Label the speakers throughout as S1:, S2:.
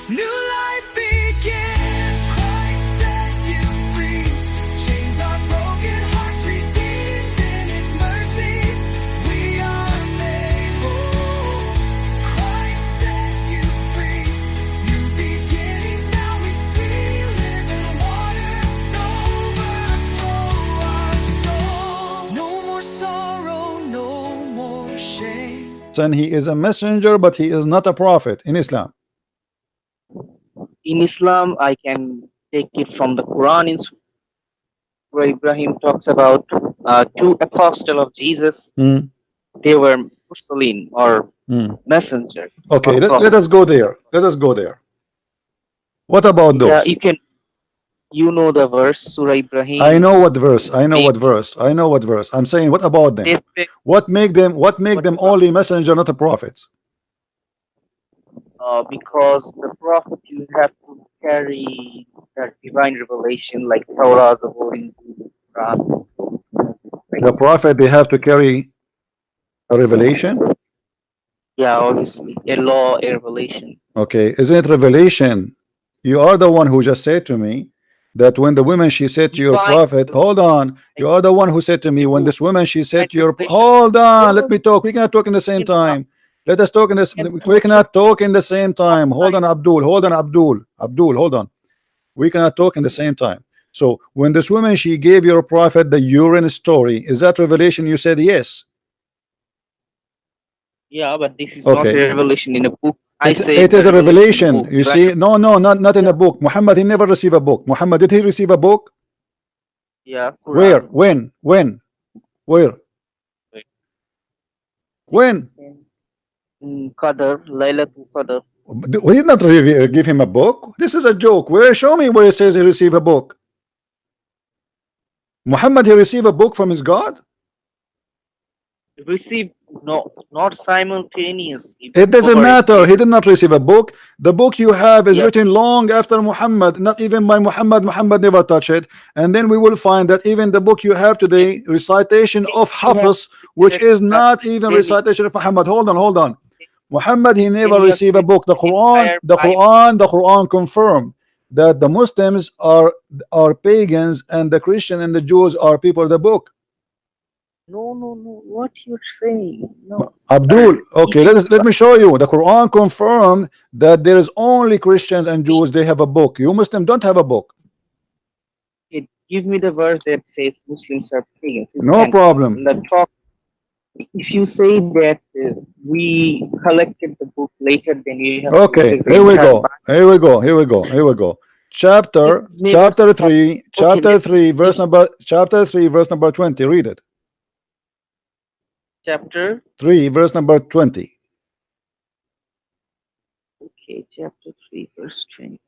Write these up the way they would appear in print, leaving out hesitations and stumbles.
S1: New life begins. Christ set you free. Chains are broken, hearts redeemed in His mercy. We are made whole. Christ set you free. New beginnings now we see. Living water, overflow our soul. No more sorrow, no more shame.
S2: And he is a messenger, but he is not a prophet in Islam.
S3: In Islam, I can take it from the Quran, in where Ibrahim talks about two apostles of Jesus. They were Mursalin, or messenger.
S2: Okay,
S3: or
S2: let us go there. Let us go there. What about those?
S3: Yeah, you know the verse, Surah Ibrahim.
S2: I know what verse. I know what verse. I know what verse. I'm saying, what about them? What make them only messenger, not a prophets?
S3: Because the prophet, you have to carry that divine revelation, like Torah, the Holy Quran.
S2: The prophet, they have to carry a revelation.
S3: Yeah, obviously, a law, a revelation.
S2: Okay, isn't it revelation? You are the one who just said to me that when the woman, she said to your prophet, hold on, you are the one who said to me, when this woman, she said to your, hold on, let me talk. We cannot talk in the same time. Let us talk in this. We cannot talk in the same time. Hold on, Abdul. Hold on, Abdul. Abdul, hold on. We cannot talk in the same time. So when this woman, she gave your prophet the urine story, is that revelation? You said yes.
S3: Yeah, but this is not a revelation in a book.
S2: It is a revelation. You see, no, not in a book. Muhammad, he never received a book. Muhammad, did he receive a book?
S3: Yeah. Quran.
S2: Where? When? Where? When?
S3: Qadr, Laylatul Qadr.
S2: We did not give him a book. This is a joke. Where? Show me where it says he received a book. Muhammad, he received a book from his God?
S3: Received, no, not simultaneous.
S2: It doesn't matter. He did not receive a book. The book you have is written long after Muhammad, not even by Muhammad. Muhammad never touched it. And then we will find that even the book you have today, recitation of Hafiz, which is not even recitation of Muhammad. Hold on. Muhammad, he never received a book. The Quran confirmed that the Muslims are pagans and the Christian and the Jews are people of the book.
S3: No, what you're saying? No.
S2: Abdul, okay, let me show you. The Quran confirmed that there is only Christians and Jews, they have a book. You Muslims don't have a book.
S3: Give me the verse that says Muslims are pagans.
S2: No problem.
S3: If you say that we collected the book later, then you have
S2: okay, here we go. Chapter 3, verse number 20. Read it.
S3: Chapter
S2: 3, verse number 20.
S3: Okay, chapter 3, verse 20.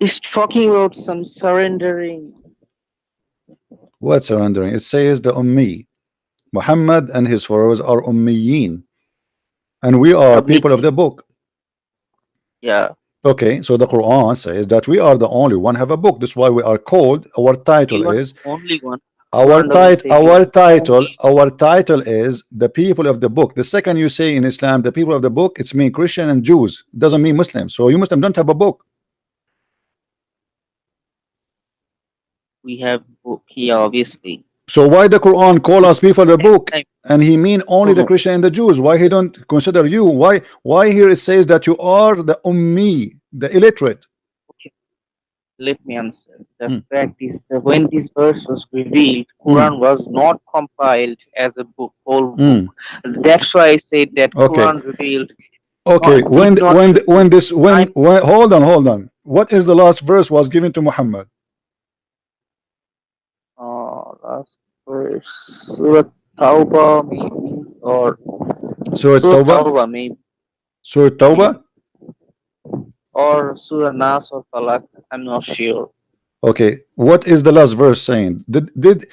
S3: It's talking about some surrendering.
S2: What surrendering? It says the Ummi. Muhammad and his followers are Ummiyin. And we are people of the book.
S3: Yeah.
S2: Okay, so the Quran says that we are the only one have a book. That's why we are called. Our title is
S3: only one.
S2: Our title is the people of the book. The second you say in Islam the people of the book, it's mean Christian and Jews. It doesn't mean Muslims. So you Muslims don't have a book.
S3: We have book here, obviously.
S2: So why the Quran call us people of the book, and he mean only the Christian and the Jews? Why he don't consider you? Why here it says that you are the Ummi, the illiterate?
S3: Okay, let me answer. The fact is that when this verse was revealed, Quran was not compiled as a book, whole book. That's why I said that Quran revealed.
S2: Okay, hold on. What is the last verse was given to Muhammad?
S3: Last verse, Surah Tawbah, maybe, or
S2: Surah Tawbah,
S3: maybe.
S2: Surah Tawbah,
S3: or Surah Nas or Falak. I'm not sure.
S2: Okay, what is the last verse saying? Did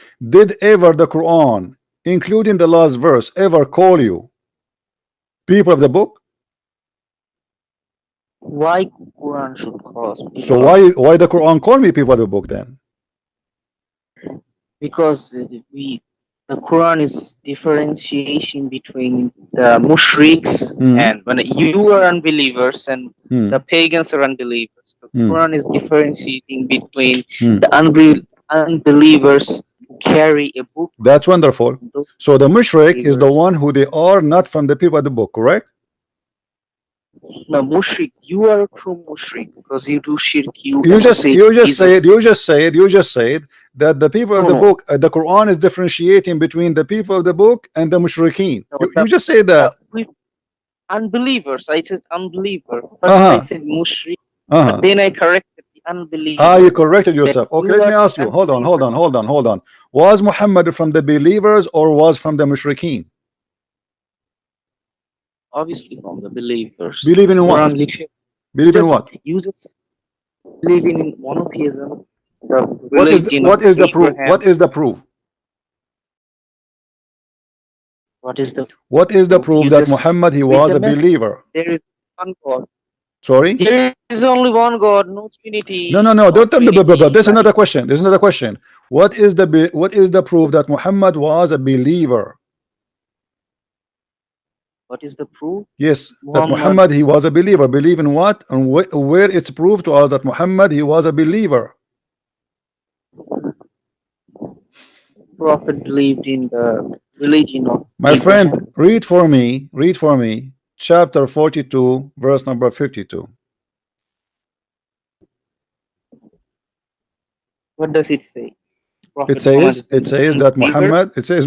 S2: ever the Quran, including the last verse, ever call you people of the book?
S3: Why Quran should cause
S2: So
S3: people
S2: why the Quran call me people of the book then?
S3: because the Quran is differentiation between the mushriks and when you are unbelievers and the pagans are unbelievers. The Quran is differentiating between the unbelievers who carry a book.
S2: That's wonderful.
S3: And those
S2: So the mushrik is the
S3: believers.
S2: one who they are not from the people of the book, correct?
S3: No, mushrik, you are a true mushrik because you do shirk, you
S2: You just
S3: associate
S2: you just
S3: Jesus.
S2: said that the people of
S3: No,
S2: the
S3: no.
S2: book, the Quran is differentiating between the people of the book and the mushrikeen.
S3: No,
S2: You just say that.
S3: unbelievers. I said unbeliever. First I said mushrik, but then I corrected the unbeliever.
S2: You corrected
S3: That
S2: yourself. Okay,
S3: you
S2: let
S3: are
S2: me ask
S3: the
S2: you. Hold on.
S3: unbeliever.
S2: Was Muhammad from the believers or was from the mushrikeen?
S3: Obviously from the believers.
S2: Believe in what?
S3: Quran literally-
S2: Believe in what?
S3: You just believe in monotheism, the
S2: What is
S3: religion
S2: what
S3: of
S2: is the proof?
S3: Abraham.
S2: What is the proof?
S3: What is the
S2: What is the
S3: proof?
S2: proof
S3: You
S2: that
S3: just
S2: Muhammad he
S3: read
S2: was
S3: the
S2: a
S3: message.
S2: believer?
S3: There is one God.
S2: Sorry?
S3: There is only one God, no Trinity.
S2: No.
S3: no
S2: Don't tell me.
S3: Trinity,
S2: This is
S3: like-
S2: another question. This is another question. What is the proof that Muhammad was a believer?
S3: What is the proof?
S2: Yes, that Muhammad he was a believer. Believe in what? And where it's proved to us that Muhammad he was a believer.
S3: Prophet believed in the religion of
S2: My
S3: Abraham.
S2: friend, read for me chapter 42 verse number 52.
S3: What does it say? Prophet
S2: It says that
S3: believer?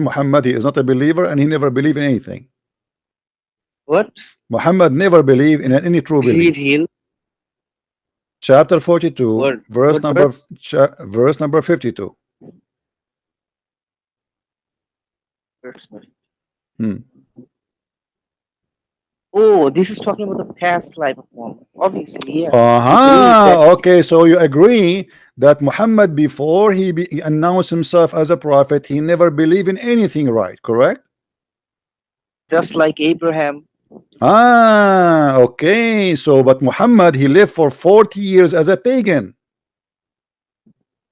S2: Muhammad he is not a believer and he never believed in anything.
S3: What?
S2: Muhammad never believed in any true belief.
S3: Heal.
S2: Chapter 42
S3: What?
S2: verse
S3: What
S2: number
S3: verse?
S2: verse number 52.
S3: Oh, this is talking about the past life of Muhammad. Obviously, yeah.
S2: Okay, so you agree that Muhammad before he announced himself as a prophet, he never believed in anything, right? Correct?
S3: Just like Abraham.
S2: Okay. So, but Muhammad, he lived for 40 years as a pagan.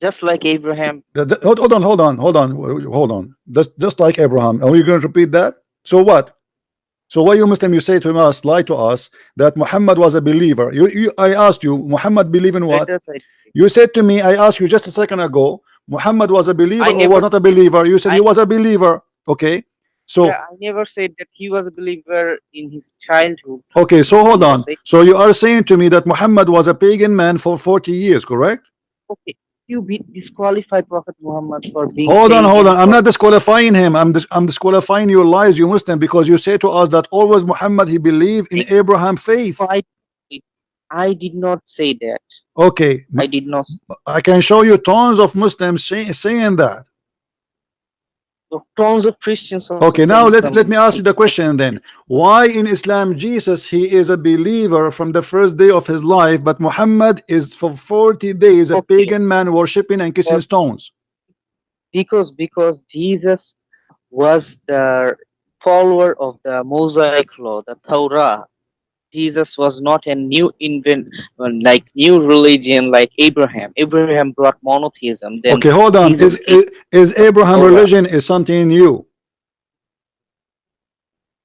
S3: Just like Abraham.
S2: Hold on. Just like Abraham. Are you going to repeat that? So what? So why you Muslim you say to us, lie to us that Muhammad was a believer? I asked you, Muhammad believe in what? You said to me, I asked you just a second ago, Muhammad was a believer or was not a believer? You said he was a believer. Okay. So
S3: yeah, I never said that he was a believer in his childhood.
S2: Okay, so hold on. So you are saying to me that Muhammad was a pagan man for 40 years, correct?
S3: Okay. You disqualify Prophet Muhammad for being
S2: hold on. I'm not disqualifying him. I'm disqualifying your lies, you Muslim, because you say to us that always Muhammad he believed in Abraham faith.
S3: I did not say that.
S2: Okay,
S3: I did not.
S2: I can show you tons of Muslims saying that.
S3: Tons of Christians.
S2: Okay, now let me ask you the question then. Why in Islam Jesus he is a believer from the first day of his life, but Muhammad is for 40 days a pagan man worshipping and kissing stones?
S3: Because Jesus was the follower of the Mosaic law, the Torah. Jesus was not a new new religion like Abraham. Abraham brought monotheism. Then
S2: okay, hold on. Is Abraham religion is something new?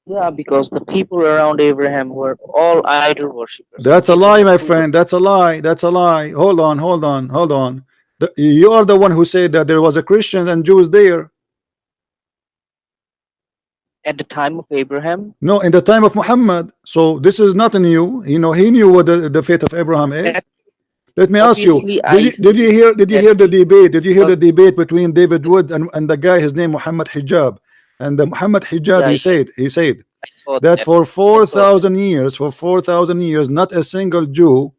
S3: Yeah, because the people around Abraham were all idol worshippers.
S2: That's a lie, my friend. That's a lie. Hold on. You are the one who said that there was a Christians and Jews there.
S3: At the time of Abraham?
S2: No, in the time of Muhammad. So this is not new. You know, he knew what the faith of Abraham is. Let me ask you, did you hear the debate? Did you hear the debate between David Wood and the guy, his name Muhammad Hijab? And the Muhammad Hijab, he said that for 4,000 years, not a single Jew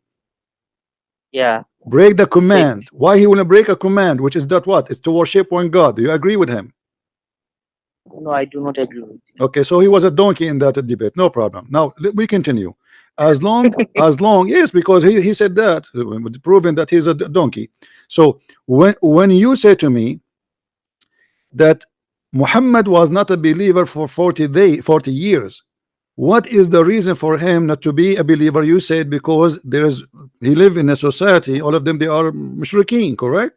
S2: break the command. Why he will break a command, which is that what? It's to worship one God. Do you agree with him?
S3: No, I do not agree with you.
S2: Okay, so he was a donkey in that debate. No problem. Now we continue. As long yes, because he said that, proving that he's a donkey. So when you say to me that Muhammad was not a believer for 40 years, What is the reason for him not to be a believer? You said because he live in a society, all of them they are mushrikeen, correct?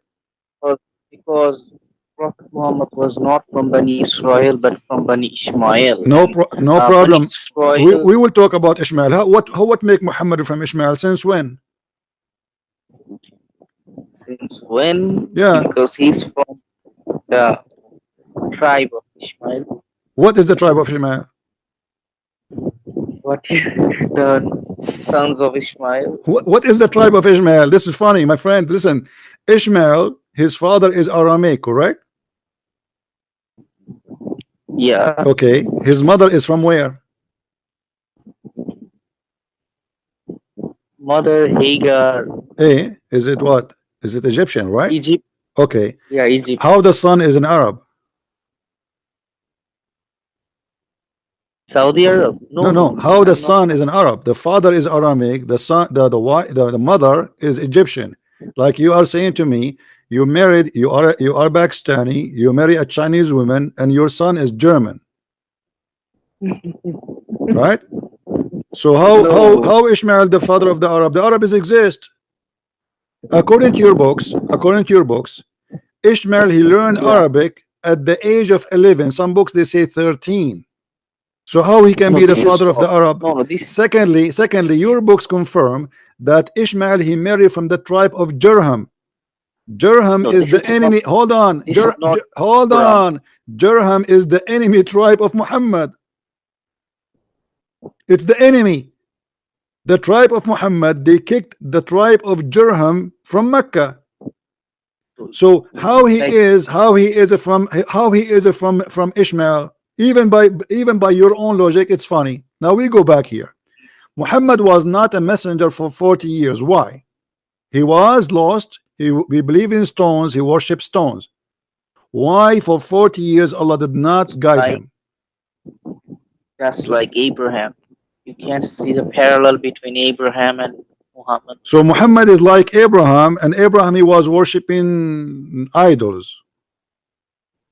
S3: Because Prophet Muhammad was not from Bani Israel but from Bani Ishmael.
S2: No,
S3: And
S2: no
S3: Bani
S2: problem.
S3: Israel,
S2: We will talk about Ishmael. What make Muhammad from Ishmael? Since when?
S3: since when?
S2: Yeah.
S3: Because he's from the tribe of Ishmael.
S2: What is the tribe of Ishmael?
S3: What is the sons of Ishmael?
S2: What is the tribe of Ishmael? This is funny, my friend. Listen, Ishmael, his father is Aramaic, correct?
S3: Yeah,
S2: Okay. His mother is from where?
S3: mother Hagar,
S2: Is it what? Is it Egyptian, right?
S3: Egypt.
S2: Okay.
S3: Yeah, Egypt.
S2: How the son is an Arab?
S3: Saudi Arab.
S2: No,
S3: No,
S2: no. How the
S3: I'm not.
S2: son is an Arab? The father is Aramaic. The son, the mother is Egyptian. Like you are saying to me, you married, you are Pakistani. You marry a Chinese woman, and your son is German, right? So
S3: No.
S2: how Ishmael the father of the Arab? The Arabs exist according to your books. Ishmael he learned
S3: Yeah.
S2: Arabic at the age of 11. Some books they say 13. So how he can
S3: No,
S2: be the
S3: this is
S2: father of the
S3: false.
S2: Arab?
S3: No, this.
S2: Secondly, your books confirm that Ishmael he married from the tribe of Jurham. Jurham
S3: No,
S2: is
S3: this
S2: the
S3: is not.
S2: enemy. Hold on.
S3: This is not
S2: Hold
S3: Quran.
S2: on. Jurham is the enemy tribe of Muhammad. It's the enemy. The tribe of Muhammad, they kicked the tribe of Jurham from Mecca. So how he
S3: Like,
S2: is from Ishmael, even by your own logic, it's funny. Now we go back here. Muhammad was not a messenger for 40 years. Why? He was lost. We believe in stones. He worshipped stones. Why for 40 years Allah did not guide
S3: like
S2: him?
S3: just like Abraham. You can't see the parallel between Abraham and Muhammad.
S2: So Muhammad is like Abraham, and Abraham he was worshiping idols.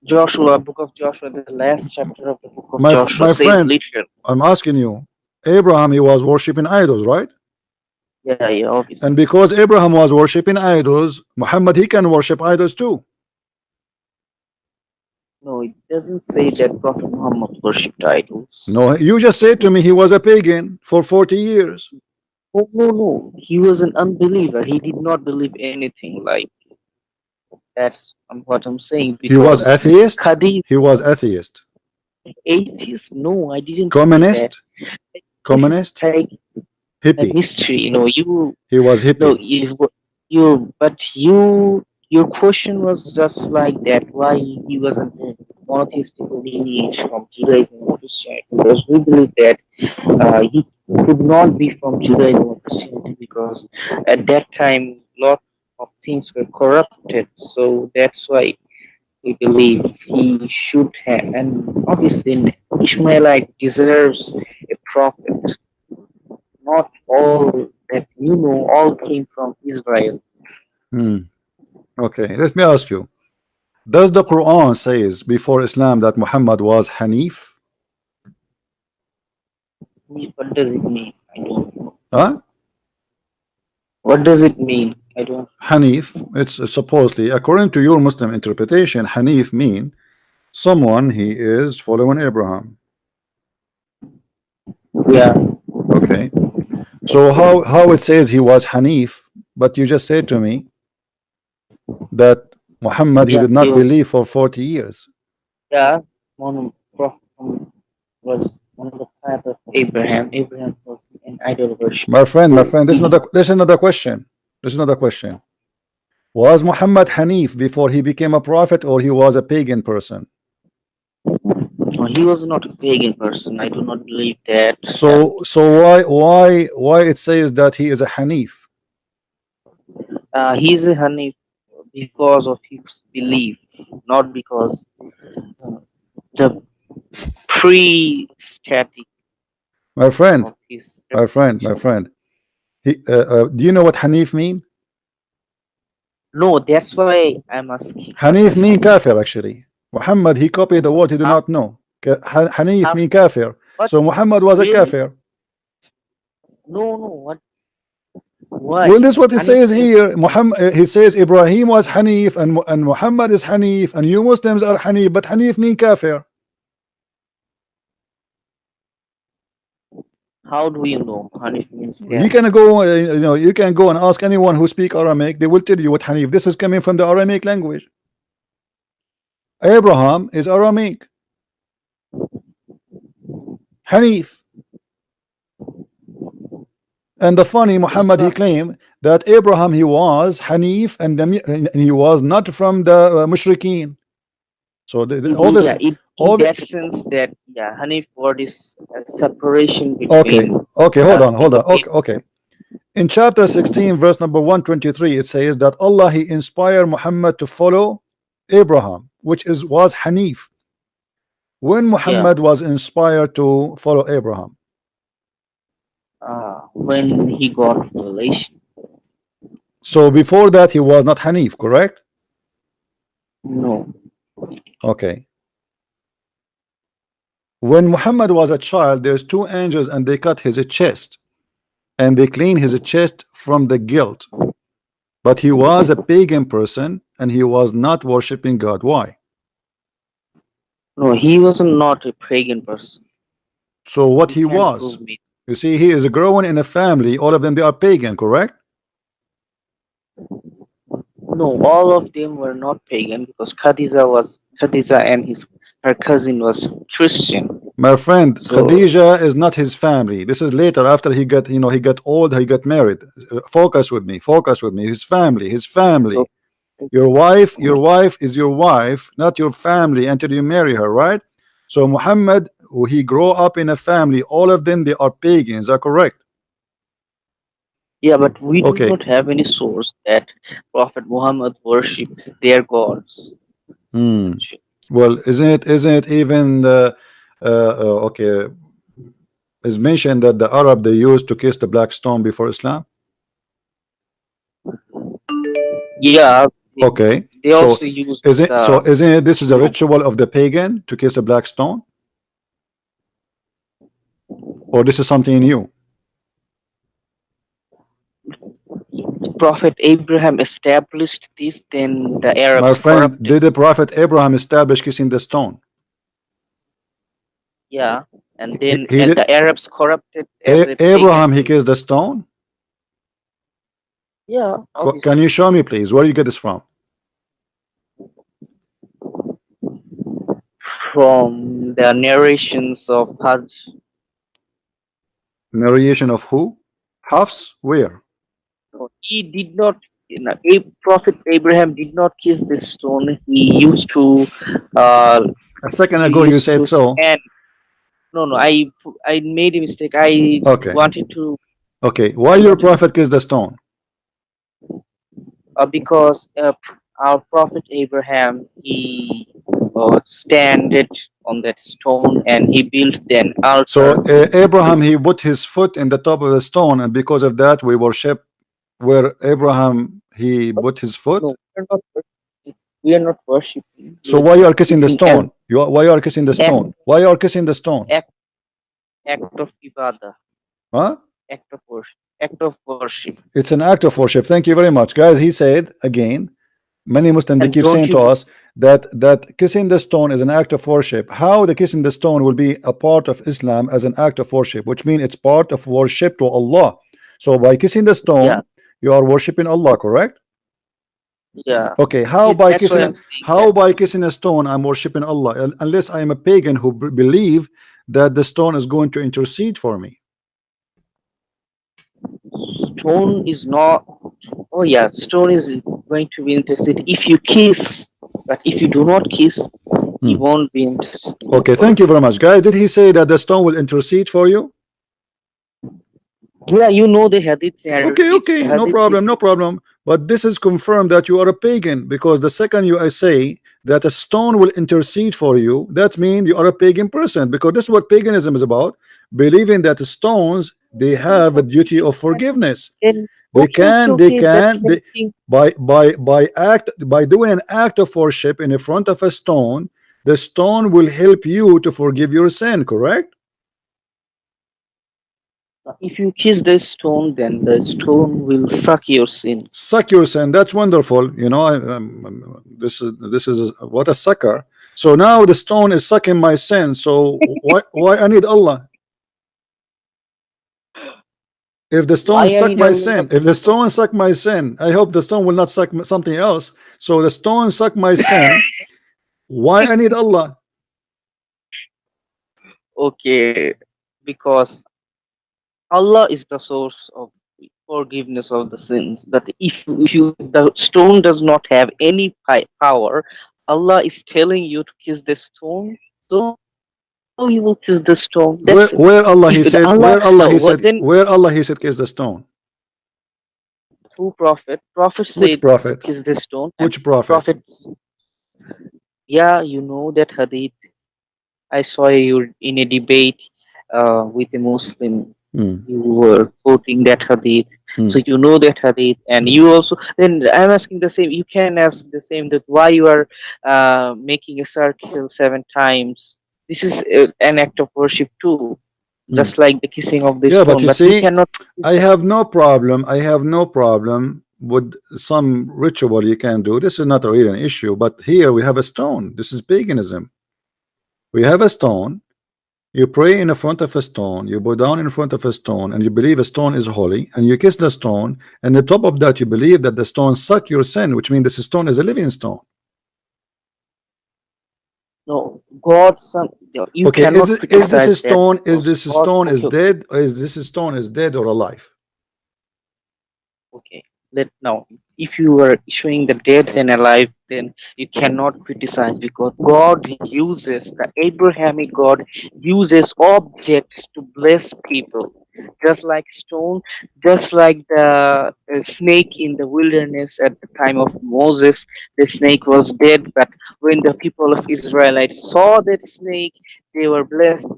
S3: Joshua, book of Joshua, the last chapter of the book of
S2: My
S3: Joshua
S2: my
S3: says
S2: friend,
S3: literally.
S2: I'm asking you, Abraham he was worshiping idols, right?
S3: Yeah, yeah, obviously.
S2: And because Abraham was worshiping idols, Muhammad he can worship idols too.
S3: No, it doesn't say that Prophet Muhammad worshipped idols.
S2: No, you just said to me he was a pagan for 40 years.
S3: Oh, no, no. He was an unbeliever. He did not believe anything. Like, that's what I'm saying.
S2: He was
S3: Because
S2: atheist.
S3: Qadhi,
S2: He was atheist.
S3: atheist? No, I didn't say that.
S2: Communist.
S3: This
S2: Communist.
S3: is like a
S2: Hippie.
S3: mystery.
S2: He was
S3: No,
S2: hippie.
S3: your question was just like that. Why he was a monotheistic lineage from Judaism and Christianity? Because we believe that he could not be from Judaism or Christianity because at that time lot of things were corrupted. So that's why we believe he should have, and obviously an Ishmaelite deserves a prophet. Not all that all came from Israel.
S2: Okay, let me ask you. Does the Quran says before Islam that Muhammad was Hanif?
S3: What does it mean? I don't know.
S2: Huh?
S3: What does it mean? I don't.
S2: Hanif, it's supposedly according to your Muslim interpretation, Hanif mean someone he is following Abraham.
S3: Yeah.
S2: Okay. So how it says he was Hanif, but you just said to me that Muhammad he
S3: Yeah.
S2: did
S3: He
S2: not
S3: was.
S2: believe for 40 years.
S3: Yeah. Prophet was one of the path of Abraham. Abraham was an idol worshiper.
S2: My friend, this is another question. This is another question. Was Muhammad Hanif before he became a prophet, or he was a pagan person?
S3: No, he was not a pagan person. I do not believe that.
S2: So why it says that he is a Hanif?
S3: He is a Hanif because of his belief, not because the pre-static
S2: My friend,
S3: of his.
S2: my friend. Do you know what Hanif mean?
S3: No, that's why I'm asking.
S2: Hanif mean kafir actually. Muhammad he copied the word he do not know. Hanif
S3: How-
S2: mean kafir.
S3: But
S2: So Muhammad was a
S3: really,
S2: kafir.
S3: no, no. What? Why?
S2: Well, this is what it
S3: Hanif
S2: says
S3: is
S2: here. Muhammad, he says Ibrahim was Hanif and Muhammad is Hanif and you Muslims are Hanif, but Hanif mean kafir.
S3: how do you know Hanif means
S2: You
S3: kafir?
S2: can go, you can go and ask anyone who speak Aramaic. They will tell you what Hanif. This is coming from the Aramaic language. Abraham is Aramaic. Hanif. And the funny, Muhammad, he
S3: So,
S2: claimed that Abraham, he was Hanif and he was not from the Mushrikeen. So all this,
S3: yeah, in
S2: all the,
S3: that sense that yeah, Hanif word is a separation
S2: okay,
S3: between
S2: okay, hold
S3: the
S2: on, okay, okay. In chapter 16, verse number 123, it says that Allah, he inspired Muhammad to follow Abraham, which was Hanif. When
S3: yeah,
S2: Muhammad was inspired to follow Abraham.
S3: when he got revelation.
S2: So before that, he was not Hanif, correct?
S3: No,
S2: Okay. When Muhammad was a child, there's two angels and they cut his chest and they clean his chest from the guilt. But he was a pagan person and he was not worshiping God. Why?
S3: no, he was not a pagan person.
S2: So what
S3: You
S2: he
S3: can't
S2: was,
S3: prove me.
S2: you see, he is growing in a family, all of them, they are pagan, correct?
S3: No, all of them were not pagan because Khadija and her cousin was Christian.
S2: My friend,
S3: So
S2: Khadija is not his family. This is later after he got, he got old, he got married. Focus with me, focus with me. His family, his family. Your wife is your wife, not your family until you marry her, right? So Muhammad, he grew up in a family, all of them, they are pagans, are correct?
S3: yeah, but we do
S2: Okay.
S3: not have any source that Prophet Muhammad worshipped their gods.
S2: Well, isn't it even okay, it's mentioned that the Arab, they used to kiss the black stone before Islam?
S3: Yeah,
S2: Okay,
S3: they
S2: so
S3: also used
S2: isn't it this is a
S3: no,
S2: ritual of the pagan to kiss a black stone, or this is something new?
S3: Prophet Abraham established this, then the
S2: My
S3: Arabs
S2: friend,
S3: corrupted.
S2: did the prophet Abraham establish kissing the stone?
S3: Yeah, and
S2: He,
S3: then
S2: he did.
S3: the Arabs corrupted as a pagan
S2: Abraham, he
S3: religion.
S2: kissed the stone.
S3: Yeah,
S2: Can
S3: obviously.
S2: you show me, please? Where do you get this from?
S3: From the narrations of Hajj.
S2: Narration of who? Hafs? Where?
S3: No, he did not. Prophet Abraham did not kiss this stone. Uh,
S2: A second
S3: he
S2: ago you
S3: used
S2: said
S3: to
S2: so.
S3: stand. No, no, I made a mistake. I
S2: Okay.
S3: wanted to
S2: Okay. Why
S3: I
S2: your
S3: wanted
S2: prophet kissed the stone?
S3: because our Prophet Abraham he standed on that stone and he built an
S2: So
S3: altar.
S2: Abraham, he put his foot in the top of the stone, and because of that we worship where Abraham he put his foot.
S3: No, we are not worshiping.
S2: So why you are kissing
S3: It's
S2: the
S3: an as
S2: stone? Why you are kissing the
S3: act,
S2: stone? Why you are kissing the stone?
S3: act of ibadah,
S2: Huh?
S3: act of worship, act of worship.
S2: It's an act of worship. Thank you very much, guys. He said again, many Muslims, they
S3: And
S2: keep
S3: don't
S2: saying
S3: you
S2: to us that kissing the stone is an act of worship. How the kissing the stone will be a part of Islam as an act of worship, which means it's part of worship to Allah. So by kissing the
S3: yeah,
S2: stone, you are worshiping Allah, correct?
S3: yeah.
S2: Okay,
S3: See, that's why I'm saying
S2: how
S3: that.
S2: by kissing a stone I'm worshiping Allah, unless I am a pagan who believe that the stone is going to intercede for me.
S3: Stone is not. Oh yeah, stone is going to be interested if you kiss, but if you do not kiss, he won't be interested.
S2: Okay, thank you very much, guys. Did he say that the stone will intercede for you?
S3: Yeah, you know the hadith
S2: Okay,
S3: narrates. The
S2: okay, no
S3: hadith
S2: problem, no problem. But this is confirmed that you are a pagan, because the second I say that a stone will intercede for you, that means you are a pagan person, because this is what paganism is about, believing that the stones, they have a duty of forgiveness.
S3: then
S2: They can,
S3: that's same thing.
S2: by doing an act of worship in front of a stone, the stone will help you to forgive your sin, correct?
S3: If you kiss the stone, then the stone will suck your sins.
S2: Suck your sin. That's wonderful. You know, this is what a sucker. So now the stone is sucking my sin. So why I need Allah? If the stone
S3: Why I
S2: suck
S3: need
S2: my
S3: Allah?
S2: sin, if the stone suck my sin, I hope the stone will not suck something else. So the stone suck my sin. Why I need Allah?
S3: Okay, because Allah is the source of forgiveness of the sins. But if the stone does not have any power, Allah is telling you to kiss the stone, so you will kiss the stone.
S2: Where
S3: That's it.
S2: where Allah he
S3: If the
S2: said
S3: Allah,
S2: where Allah he
S3: what
S2: said
S3: then
S2: where Allah he said kiss the stone?
S3: through Prophet
S2: Which
S3: said to
S2: prophet?
S3: kiss the stone, and
S2: Which prophet?
S3: Prophet, yeah, you know that hadith. I saw you in a debate with a Muslim.
S2: Hmm.
S3: You were quoting that hadith,
S2: Hmm.
S3: so you know that hadith, and you also. Then I'm asking the same. You can ask the same, that why you are making a circle 7 times. This is an act of worship too,
S2: Hmm.
S3: just like the kissing of the
S2: Yeah, but
S3: stone.
S2: you
S3: But you
S2: see,
S3: cannot kiss
S2: I
S3: that.
S2: have no problem. I have no problem with some ritual you can do. This is not really an issue. But here we have a stone. This is paganism. We have a stone. You pray in front of a stone. You bow down in front of a stone, and you believe a stone is holy, and you kiss the stone. And on top of that, you believe that the stone suck your sin, which means this stone is a living stone.
S3: No, God, some you
S2: Okay,
S3: cannot
S2: is this a
S3: criticize that
S2: stone? Is
S3: because
S2: this
S3: God.
S2: stone is
S3: Okay,
S2: dead, or is this stone is dead or alive?
S3: okay. Let now, if you are showing the dead and alive, then you cannot criticize, because God uses the Abrahamic God uses objects to bless people, just like stone, just like the snake in the wilderness at the time of Moses. The snake was dead, but when the people of Israelites saw that snake, they were blessed.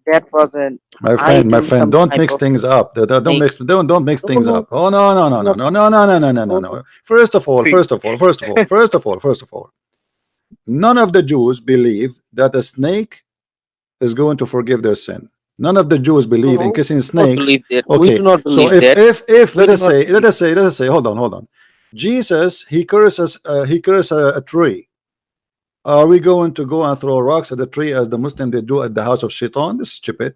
S3: That was an
S2: My
S3: idol,
S2: friend,
S3: some
S2: don't
S3: type
S2: mix
S3: of
S2: things up. Don't
S3: snake.
S2: mix, don't mix
S3: No,
S2: things
S3: no,
S2: up. Oh no, no,
S3: it's
S2: no, no,
S3: not.
S2: no, no, no, no, no, no, no,
S3: No,
S2: no. First of all,
S3: see,
S2: first of all, first of all, first of all, first of all, none of the Jews believe that a snake is going to forgive their sin. None of the Jews believe in
S3: no,
S2: kissing
S3: we do not
S2: snakes.
S3: believe that. We do
S2: Okay,
S3: not
S2: so
S3: believe that.
S2: if
S3: We
S2: let
S3: do
S2: us
S3: not
S2: say
S3: believe.
S2: hold on. Jesus he curses a tree. Are we going to go and throw rocks at the tree as the Muslim they do at the house of Shaitan? This is stupid.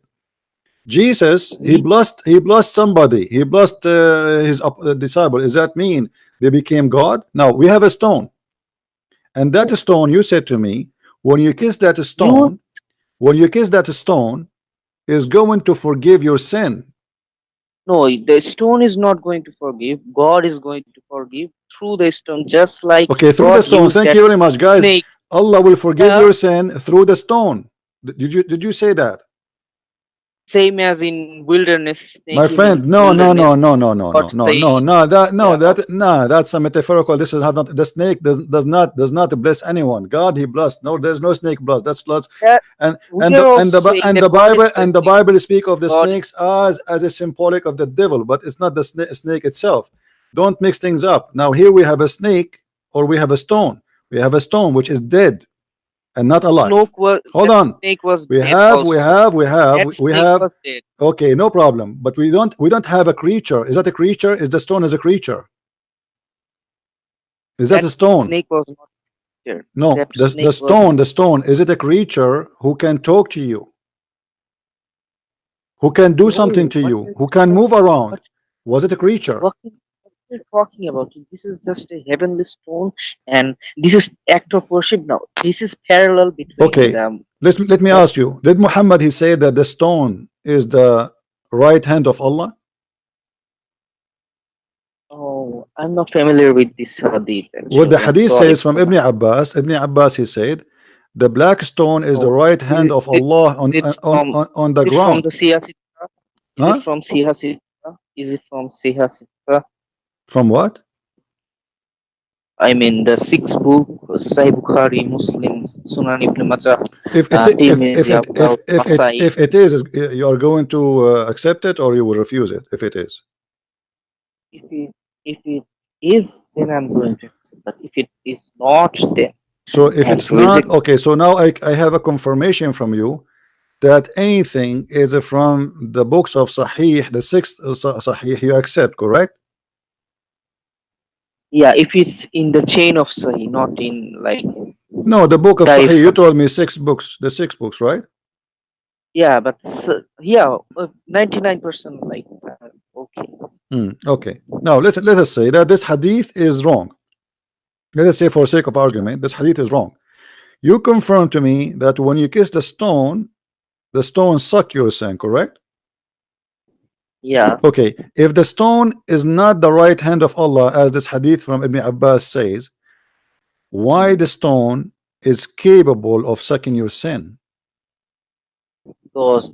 S2: Jesus,
S3: We
S2: he blessed somebody. He blessed his disciple. Does that mean they became God? Now we have a stone, and that stone. You said to me, when you kiss that
S3: you
S2: stone, when you kiss that stone, is going to forgive your sin.
S3: no. The stone is not going to forgive. God is going to forgive through the stone, just like
S2: Okay, through the
S3: God
S2: stone.
S3: used
S2: Thank
S3: that
S2: you very much, guys.
S3: snake.
S2: Allah will forgive
S3: Yeah,
S2: your sin through the stone. Did you say that?
S3: same as in wilderness,
S2: My
S3: snake in
S2: friend, no, no, no,
S3: wilderness.
S2: no, no, no,
S3: God
S2: no, no,
S3: say,
S2: no, no, that no,
S3: yeah,
S2: that no, that's a metaphorical. This is have not the snake does not bless anyone. God he blessed. No, there's no snake blessed. That's blessed.
S3: that
S2: And
S3: we are also saying
S2: and
S3: that
S2: the
S3: God is
S2: Bible
S3: blessing.
S2: speak of the
S3: God is
S2: snakes as a symbolic of the devil, but it's not the snake itself. Don't mix things up. Now here we have a snake or we have a stone. We have a stone which is dead and not alive. Hold
S3: that
S2: on.
S3: snake was
S2: We
S3: dead
S2: have, we
S3: also.
S2: have, we have,
S3: That
S2: we
S3: snake
S2: have.
S3: was dead.
S2: Okay, no problem. But we don't have a creature. Is that a creature? Is the stone as a creature? Is that
S3: That
S2: a stone?
S3: snake was not dead.
S2: No.
S3: That snake
S2: The
S3: was
S2: stone, the stone. Is it a creature who can talk to you? Who can do something
S3: no.
S2: to you? Who can move
S3: What
S2: around? Was it a creature?
S3: what you're talking about? This is just a heavenly stone, and this is act of worship. Now, this is parallel between
S2: Okay.
S3: the.
S2: Let me ask you. Did Muhammad he say that the stone is the right hand of Allah?
S3: Oh, I'm not familiar with this hadith.
S2: Well, the
S3: Actually, I'm
S2: hadith
S3: sorry
S2: says from
S3: for that.
S2: Ibn Abbas. Ibn Abbas he said, the black stone is the
S3: Oh,
S2: right hand of
S3: is
S2: Allah
S3: it from
S2: on the
S3: is it from
S2: ground.
S3: the Siyasita? Is it
S2: Huh?
S3: from Siyasita? Is it from Siyasita?
S2: From what?
S3: I mean, the sixth book, Sahih Bukhari, Muslim, Sunan Ibn Majah,
S2: If it
S3: Tirmidhi, Abu Dawud, Nasai.
S2: if it is, you are going to accept it or you will refuse it. If it is,
S3: If it is, then I'm going to accept. But if it is not, then
S2: so if
S3: I have
S2: it's
S3: to
S2: not
S3: reject.
S2: okay, so now I have a confirmation from you that anything is from the books of Sahih, the sixth Sahih, you accept, correct?
S3: Yeah, if it's in the chain of Sahih, not in like
S2: No, the book of
S3: direct
S2: Sahih, you
S3: from.
S2: told me six books, the six books, right?
S3: Yeah, but yeah, 99% like okay.
S2: Okay. Now let us say that this hadith is wrong. Let us say, for sake of argument, this hadith is wrong. You confirm to me that when you kiss the stone suck your sin, correct?
S3: Yeah,
S2: Okay. If the stone is not the right hand of Allah, as this hadith from Ibn Abbas says, why the stone is capable of sucking your sin?
S3: because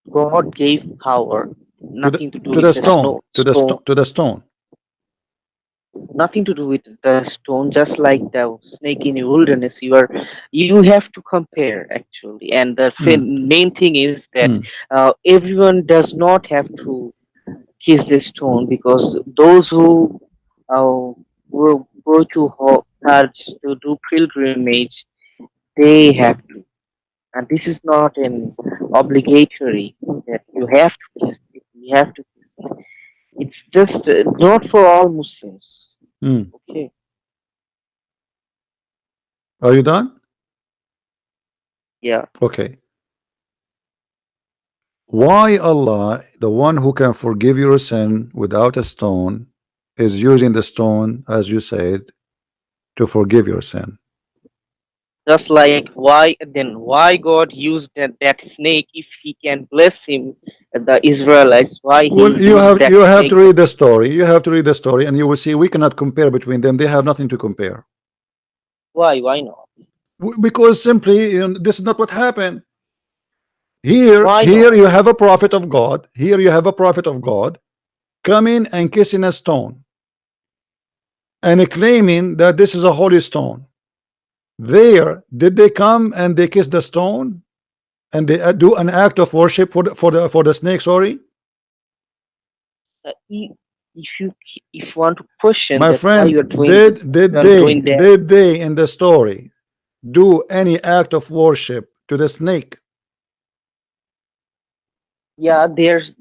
S3: God gave power,
S2: To the
S3: nothing to do
S2: to
S3: with
S2: the
S3: the
S2: stone,
S3: stone,
S2: to the stone.
S3: nothing to do with the stone. Just like the snake in the wilderness, you have to compare actually. And the
S2: Hmm.
S3: main thing is that
S2: Hmm.
S3: everyone does not have to kiss the stone, because those who will go to Hajj to do pilgrimage, they have to. And this is not an obligatory that you have to kiss it. You have to kiss it. It's just not for all Muslims.
S2: Hmm.
S3: Okay.
S2: Are you done?
S3: Yeah.
S2: Okay. Why Allah, the one who can forgive your sin without a stone, is using the stone, as you said, to forgive your sin?
S3: Just like why God used that snake if He can bless him, the Israelites? Why He
S2: Well,
S3: used that
S2: you have to
S3: snake?
S2: read the story. You have to read the story, and you will see we cannot compare between them. They have nothing to compare.
S3: Why? Why not?
S2: Because simply, this is not what happened.
S3: Why
S2: Here
S3: not?
S2: you have a prophet of God. Here you have a prophet of God coming and kissing a stone and claiming that this is a holy stone. There, did they come and they kiss the stone and they do an act of worship for the snake? Sorry,
S3: Uh, i- if you want to question
S2: my
S3: that why
S2: friend,
S3: you are doing this, you are doing that.
S2: did they in the story do any act of worship to the snake?
S3: Yeah, there's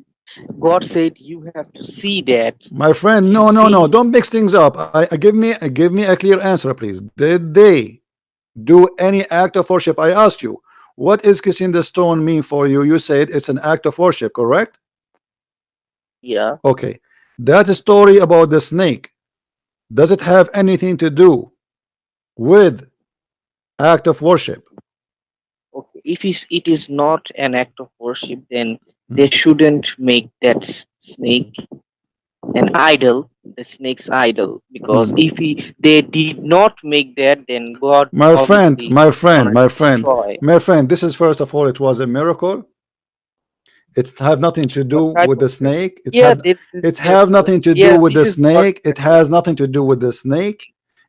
S3: God said you have to see that.
S2: My friend,
S3: If you
S2: no,
S3: see,
S2: don't mix things up. Give me a clear answer, please. Did they do any act of worship? I asked you, what is kissing the stone mean for you? You said it's an act of worship, correct?
S3: yeah,
S2: Okay. That story about the snake, does it have anything to do with act of worship?
S3: okay. If it is not an act of worship, then
S2: Hmm.
S3: they shouldn't make that snake an idol, the snake's idol. Because
S2: Hmm.
S3: if they did not make that, then God obviously gonna destroy.
S2: My friend, this is first of all, it was a miracle. It have nothing to do
S3: What type
S2: with
S3: of
S2: the snake.
S3: yeah, this is
S2: It's have
S3: miracle.
S2: nothing to do
S3: Yeah,
S2: with
S3: this
S2: the
S3: is not
S2: snake. It
S3: miracle.
S2: has nothing to do with the snake.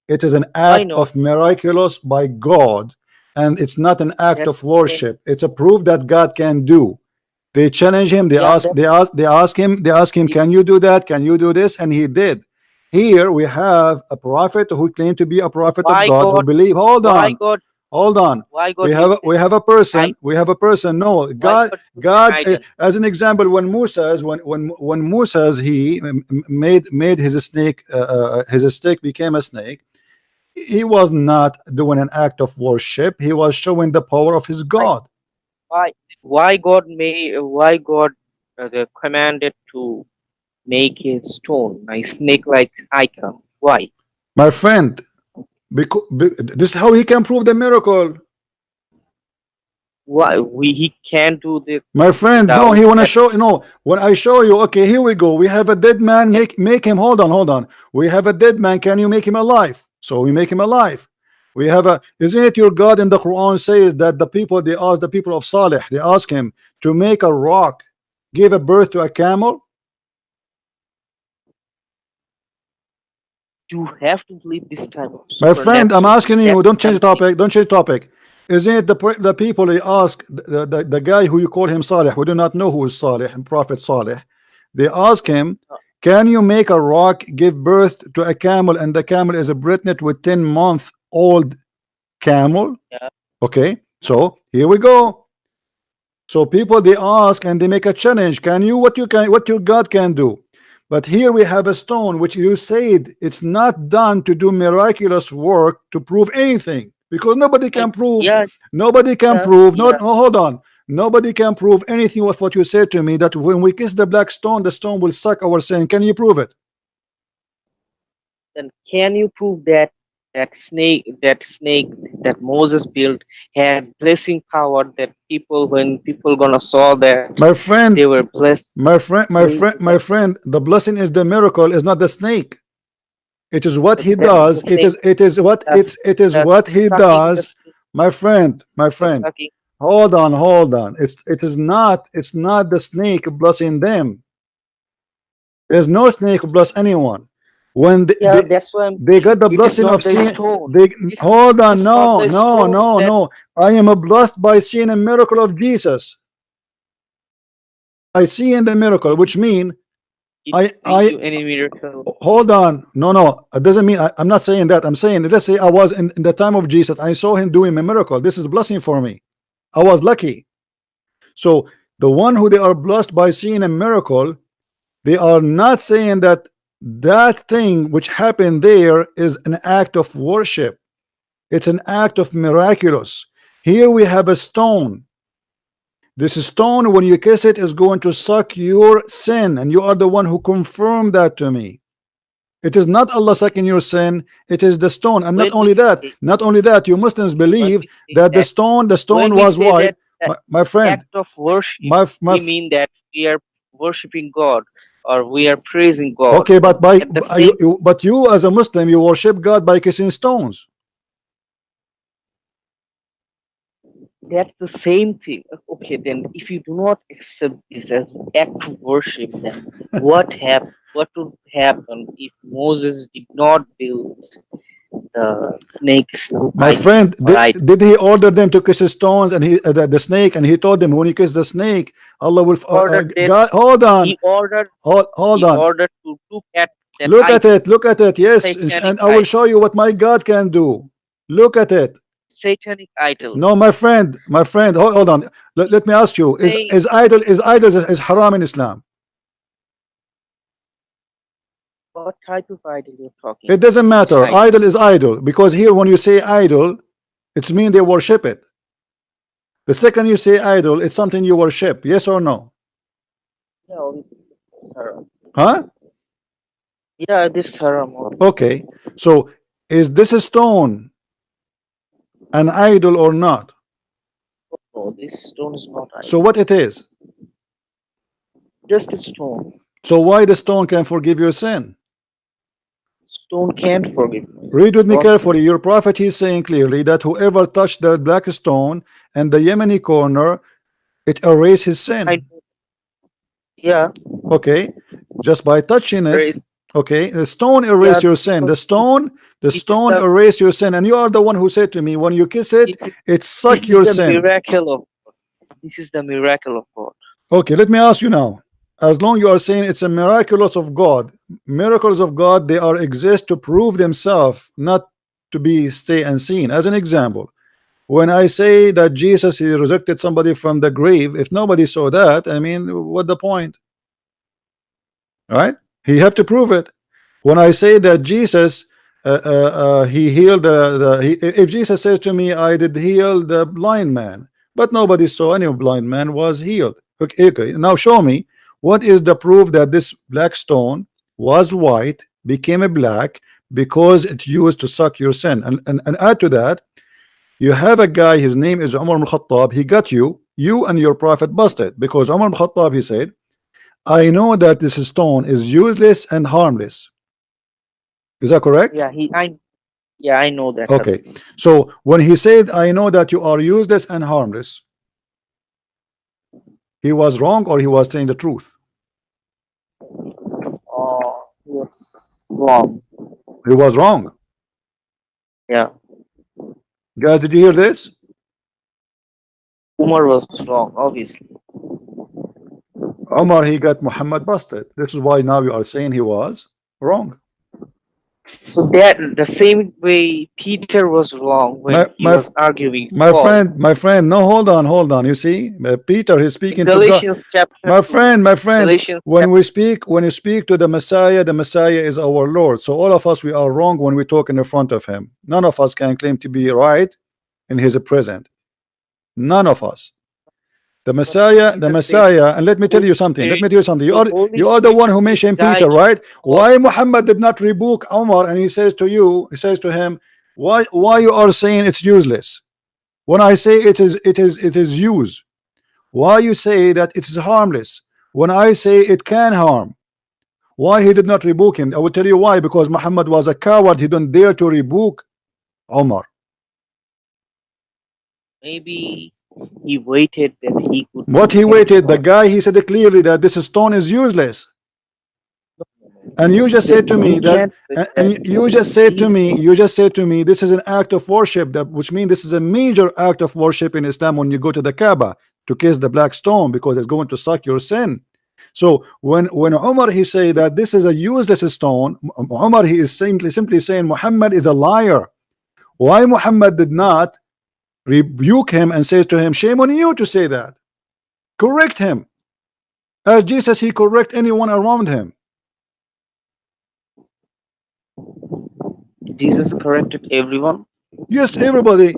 S2: It is an
S3: Why
S2: act
S3: not?
S2: of miraculous by God, and it's not an act of
S3: That's
S2: worship. It's a proof that God can do. They challenge him.
S3: yeah. That
S2: They ask him, can you do that? Can you do this? And he did. Here we have a prophet who claimed to be a prophet of
S3: why
S2: God, who
S3: God?
S2: believe.
S3: Why God?
S2: Hold on.
S3: Why God used
S2: We have a
S3: an idol?
S2: person. We have a person. No,
S3: Why
S2: God.
S3: God used an
S2: God.
S3: idol?
S2: As an example, when Moses, when Moses he made his stick became a snake. He was not doing an act of worship. He was showing the power of his
S3: Why?
S2: God.
S3: Why God commanded to make a stone, a snake-like icon? Why?
S2: My friend, because this is how he can prove the miracle.
S3: Why he can't do this
S2: My friend, no,
S3: without
S2: he wanna
S3: that?
S2: show. No, when I show you, okay, here we go. We have a dead man. Make him. Hold on. We have a dead man. Can you make him alive? So we make him alive. We have a. Isn't it your God in the Quran says that the people, they ask the people of Saleh, they ask him to make a rock give a birth to a camel.
S3: You have to believe this type of
S2: My friend, I'm
S3: supernatural thing.
S2: asking you.
S3: That's
S2: Don't change the
S3: something.
S2: topic. Don't change the topic. Isn't it the people they ask the guy who you call him Saleh? We do not know who is Saleh, Prophet Saleh. They ask him, can you make a rock give birth to a camel, and the camel is a pregnant with 10-month old camel?
S3: Yeah.
S2: Okay, so here we go. So people, they ask and they make a challenge. Can you what your God can do? But here we have a stone which you said it's not done to do miraculous work to prove anything, because nobody can prove.
S3: Yeah,
S2: Nobody can
S3: yeah,
S2: prove.
S3: yeah.
S2: No, hold on. Nobody can prove anything with what you said to me, that when we kiss the black stone, the stone will suck our sin. Can you prove it?
S3: Then can you prove that that snake that Moses built had blessing power, that people, when people gonna saw that,
S2: My
S3: they
S2: friend,
S3: were blessed?
S2: my friend, the blessing is the miracle, is not the snake. It is what he
S3: That
S2: does.
S3: the snake,
S2: It is
S3: that
S2: what he
S3: sucking the
S2: does.
S3: snake,
S2: My
S3: the
S2: friend,
S3: sucking.
S2: hold on. It's not the snake blessing them. There's no snake bless anyone. When
S3: Yeah, that's why I'm
S2: they
S3: saying
S2: got the
S3: it is
S2: blessing
S3: not
S2: of
S3: the
S2: seeing,
S3: stone.
S2: they hold
S3: It
S2: on.
S3: is not
S2: No,
S3: the
S2: no,
S3: stone
S2: no,
S3: that
S2: no. I am blessed by seeing a miracle of Jesus. I see in the miracle, which mean
S3: give
S2: I
S3: you any miracle.
S2: hold on. No, no, it doesn't mean I'm not saying that. I'm saying, let's say I was in the time of Jesus, I saw him doing a miracle. This is a blessing for me. I was lucky. So the one who they are blessed by seeing a miracle, they are not saying that that thing which happened there is an act of worship. It's an act of miraculous. Here we have a stone. This stone, when you kiss it, is going to suck your sin, and you are the one who confirmed that to me. It is not Allah sucking your sin, it is the stone. And
S3: When we say,
S2: not only that, you Muslims
S3: when
S2: believe
S3: we say
S2: that
S3: that,
S2: the stone
S3: when we
S2: was
S3: say
S2: white.
S3: that, that
S2: My friend,
S3: act of worship,
S2: my
S3: we mean that we are worshiping God, or we are praising God.
S2: okay, but by
S3: At the same,
S2: but you as a Muslim, you worship God by kissing stones.
S3: that's the same thing. Okay, then if you do not accept this as act of worship, then what would happen if Moses did not build the snake's
S2: My
S3: idol
S2: friend,
S3: or idol?
S2: did he order them to kiss the stones and the snake, and he told them when you kiss the snake, Allah will
S3: Ordered that
S2: God, hold on,
S3: he ordered
S2: hold
S3: he
S2: on.
S3: ordered to look at that
S2: Look at
S3: idol,
S2: it, look at it. Yes,
S3: satanic
S2: and I will
S3: idol,
S2: show you what my God can do. Look at it.
S3: satanic idol.
S2: No, my friend, hold on. Let me ask you:
S3: Saying
S2: is haram in Islam?
S3: what type of idol you're talking
S2: It
S3: about?
S2: doesn't
S3: Which
S2: matter.
S3: idol?
S2: Idol is idol, because here when you say idol, it's mean they worship it. The second you say idol, it's something you worship. Yes or no?
S3: Yeah, obviously. It's haram.
S2: Huh?
S3: Yeah, this haram. Obviously.
S2: Okay. So is this a stone an idol or not?
S3: No, this stone is not
S2: So
S3: idol.
S2: what it is?
S3: Just a stone.
S2: So why the stone can forgive your sin?
S3: Stone can't forgive me.
S2: Read with me
S3: Because
S2: carefully. Your prophet is saying clearly that whoever touched the black stone and the Yemeni corner, it erased his
S3: I,
S2: sin.
S3: yeah,
S2: Okay, just by touching
S3: there
S2: it.
S3: is,
S2: Okay, the stone
S3: yeah,
S2: erased your sin.
S3: because
S2: The
S3: this is
S2: stone
S3: the
S2: erased your sin, and you are the one who said to me, when you kiss it,
S3: this,
S2: it
S3: this
S2: suck
S3: is
S2: your
S3: the
S2: sin.
S3: miracle of this is the miracle of God.
S2: Okay, let me ask you now. As long you are saying it's a miraculous of God, miracles of God, they are exist to prove themselves, not to be stay unseen. As an example, when I say that Jesus he resurrected somebody from the grave, if nobody saw that, I mean, what the point? Right? He have to prove it. When I say that Jesus he healed if Jesus says to me, I did heal the blind man, but nobody saw any blind man was healed. Okay, okay, now show me what is the proof that this black stone was white, became a black, because it used to suck your sin. And add to that, you have a guy, his name is Umar al-Khattab. He got you and your prophet busted, because Umar al-Khattab, he said, I know that this stone is useless and harmless. Is that correct?
S3: Yeah, I know that.
S2: Okay. So when he said, I know that you are useless and harmless, he was wrong or he was saying the truth?
S3: Yes, wrong.
S2: He was wrong.
S3: Yeah,
S2: Guys, did you hear this?
S3: Umar was wrong, obviously.
S2: Omar, he got Muhammad busted. This is why now you are saying he was wrong.
S3: So that the same way Peter was wrong when
S2: My
S3: he
S2: my
S3: was arguing
S2: my
S3: Paul.
S2: friend, my friend. No, hold on. You see, Peter, he's
S3: In
S2: speaking to God.
S3: Galatians chapter
S2: My
S3: 2.
S2: friend, my friend.
S3: Galatians
S2: When
S3: chapter
S2: we speak, when you speak to the Messiah is our Lord. So all of us, we are wrong when we talk in the front of him. None of us can claim to be right in his presence. None of us.
S3: but Peter said
S2: And let me tell
S3: Holy
S2: you something. Let
S3: Spirit
S2: me tell you something.
S3: the Holy
S2: You are the
S3: Spirit
S2: one who
S3: will
S2: mentioned Peter,
S3: guide
S2: right?
S3: all.
S2: Why Muhammad did not rebuke Omar, and he says to you, he says to him, why you are saying it's useless? When I say it is used, why you say that it is harmless? When I say it can harm, why he did not rebuke him? I will tell you why. Because Muhammad was a coward. He don't dare to rebuke Omar.
S3: Maybe he waited that he could
S2: What he
S3: repent
S2: waited? The
S3: or
S2: guy, he said clearly that this stone is useless. And you just said to
S3: we
S2: me that,
S3: can't say
S2: and
S3: that
S2: you just said to
S3: Jesus
S2: me, this is an act of worship, that which means this is a major act of worship in Islam when you go to the Kaaba to kiss the black stone because it's going to suck your sin. So when Umar he say that this is a useless stone, Umar he is simply saying Muhammad is a liar. Why Muhammad did not rebuke him and says to him, shame on you to say that? Correct him. As Jesus he correct anyone around him.
S3: Jesus corrected everyone.
S2: Yes, everybody,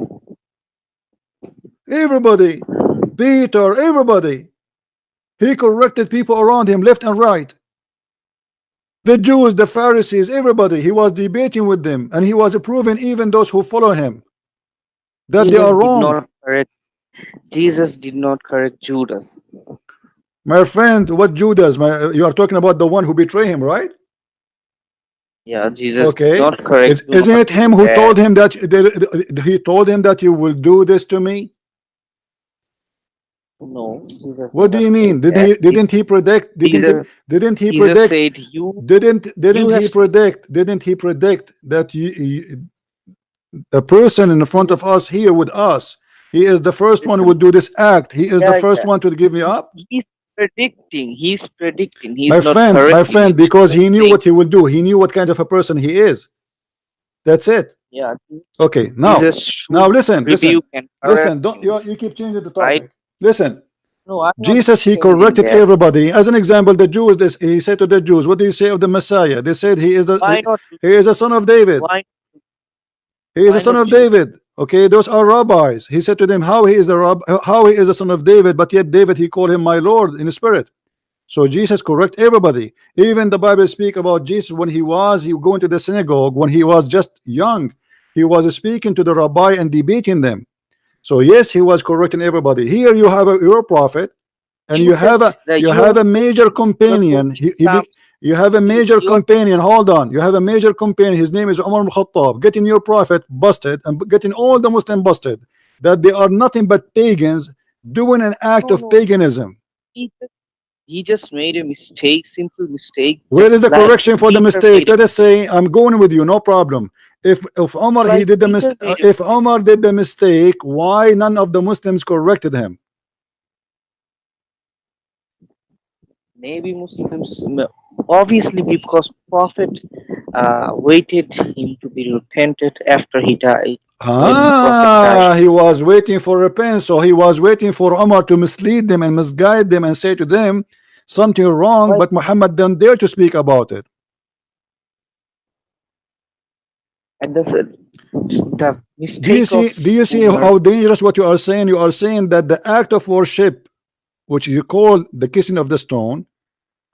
S2: Peter, everybody. He corrected people around him left and right. The Jews, the Pharisees, everybody. He was debating with them, and he was approving even those who follow him that they
S3: Jesus
S2: are
S3: did
S2: wrong.
S3: not correct Jesus did not correct Judas.
S2: My friend, what Judas? You are talking about the one who betrayed him, right?
S3: Yeah, Jesus did
S2: Okay.
S3: not correct. Do
S2: Isn't
S3: not
S2: it
S3: do
S2: him who
S3: that.
S2: told him that he told him that you will do this to me?
S3: No, Jesus
S2: What do
S3: never
S2: you
S3: said
S2: mean?
S3: that.
S2: Didn't he predict?
S3: Jesus,
S2: Didn't he
S3: Jesus
S2: predict?
S3: said, "You,
S2: Didn't
S3: you have
S2: he
S3: sinned."
S2: predict? Didn't he predict that a person in front
S3: Jesus,
S2: of us here with us, he is the first one who
S3: listen.
S2: would do this act. He is the
S3: Yeah,
S2: first
S3: yeah.
S2: one to give me up.
S3: He's predicting. He's predicting. He's not
S2: My
S3: correcting.
S2: friend,
S3: He's
S2: because
S3: just
S2: he knew
S3: saying,
S2: what he will do. He knew what kind of a person he is. That's it.
S3: yeah,
S2: Okay, now,
S3: Jesus should
S2: now listen,
S3: rebuke and correct
S2: Don't
S3: him,
S2: you keep changing the
S3: right?
S2: topic. Listen,
S3: No, I'm not
S2: Jesus he
S3: changing
S2: corrected
S3: that.
S2: everybody. As an example, the Jews, this he said to the Jews, what do you say of the Messiah? They said
S3: Why not?
S2: he is a son of David.
S3: Why?
S2: He is a
S3: Why
S2: son
S3: not
S2: of
S3: Jew?
S2: David. Okay, those are rabbis. He said to them, how he is a son of David, but yet David he called him my Lord in the spirit. So Jesus correct everybody. Even the Bible speak about Jesus when he going to the synagogue when he was just young. He was speaking to the rabbi and debating them. So yes, he was correcting everybody. Here you have your prophet, and
S3: You have that.
S2: you
S3: You
S2: have
S3: are
S2: a major
S3: quoting. You are
S2: companion.
S3: quoting some.
S2: You have a major
S3: You are.
S2: companion. Hold on, you have a major companion. His name is Umar al-Khattab. Getting your prophet busted and getting all the Muslim busted that they are nothing but pagans doing an act
S3: No,
S2: of
S3: no.
S2: paganism.
S3: He just, he just made a mistake, simple mistake,
S2: Where is
S3: just
S2: the
S3: like
S2: correction for the
S3: Peter
S2: mistake?
S3: made a
S2: Let us
S3: mistake.
S2: say I'm going with you, no problem. If Omar he
S3: Like
S2: did the
S3: Peter made a
S2: if
S3: mistake.
S2: Omar did the mistake, why none of the Muslims corrected him?
S3: Maybe Muslims, obviously, because Prophet waited him to be repented after he died. When Prophet died,
S2: He was waiting for repentance, so he was waiting for Omar to mislead them and misguide them and say to them something wrong,
S3: right?
S2: but Muhammad didn't dare to speak about it.
S3: And the mistake of
S2: Do you see
S3: Umar.
S2: how dangerous what you are saying? You are saying that the act of worship, which you call the kissing of the stone,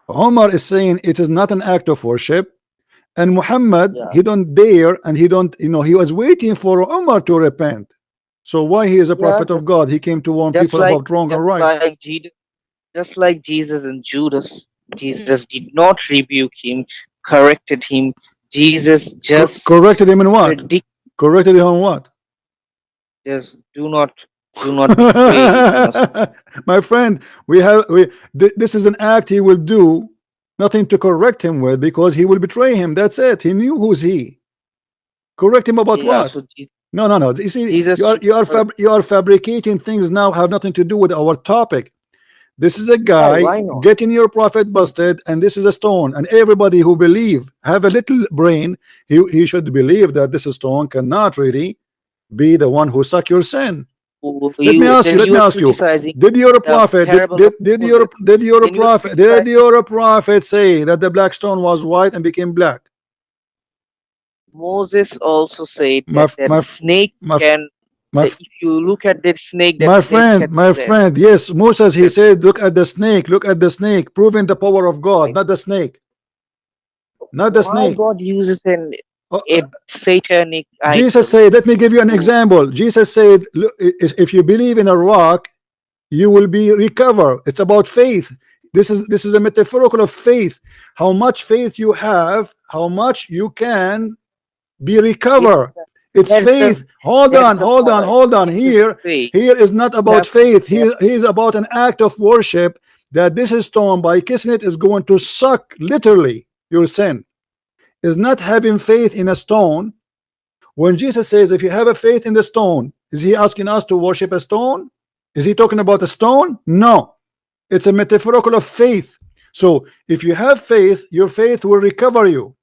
S2: Omar is saying it is not an act of worship, and Muhammad
S3: Yeah,
S2: he don't dare, and he don't, he was waiting for Omar to repent. So why he is a
S3: yeah,
S2: prophet of God? He came to warn people about wrong and
S3: just
S2: right.
S3: like Jesus, just like Jesus and Judas. Jesus did not rebuke him, corrected him. Jesus just
S2: Corrected him in what?
S3: predict.
S2: Corrected him on what?
S3: Just do not betray Masood.
S2: My friend, this is an act he will do, nothing to correct him with, because he will betray him. That's it. He knew who's he. Correct him about
S3: Yeah,
S2: what?
S3: so
S2: No, no, no. You see,
S3: Jesus should
S2: you are fabricating things now have nothing to do with our topic. This is a guy
S3: why not?
S2: getting your prophet busted, and this is a stone. And everybody who believe, have a little brain, he should believe that this stone cannot really be the one who suck your sin. Let me ask you. Let
S3: You
S2: me
S3: are
S2: ask you.
S3: criticizing
S2: Did your
S3: the
S2: prophet
S3: parable of Moses.
S2: did your
S3: Then you are
S2: prophet say that the black stone was white and became black?
S3: Moses also said
S2: My
S3: that
S2: my
S3: snake
S2: my
S3: can.
S2: my
S3: If you look at that snake, that snake can
S2: my friend. Yes, Moses, he said, look at the snake. Look at the snake, proving the power of God, not the snake, not the
S3: Why
S2: snake.
S3: God uses
S2: Oh,
S3: a satanic
S2: Jesus
S3: item
S2: said, let me give you an
S3: to
S2: example. Jesus said, look, if you believe in a rock, you will be recovered. It's about faith. This is a metaphorical of faith. How much faith you have, how much you can be
S3: yes,
S2: recovered. It's
S3: that's
S2: faith.
S3: the
S2: Hold
S3: that's
S2: on,
S3: the
S2: hold on,
S3: point.
S2: hold on.
S3: This is
S2: Here
S3: faith.
S2: is not
S3: You
S2: about
S3: have to
S2: faith.
S3: have
S2: He is about an act of worship, that this stone, by kissing it, is going to suck literally your sin. Is not having faith in a stone. When Jesus says, if you have a faith in the stone, is he asking us to worship a stone? Is he talking about a stone? No, it's a metaphorical of faith. So if you have faith, your faith will recover you.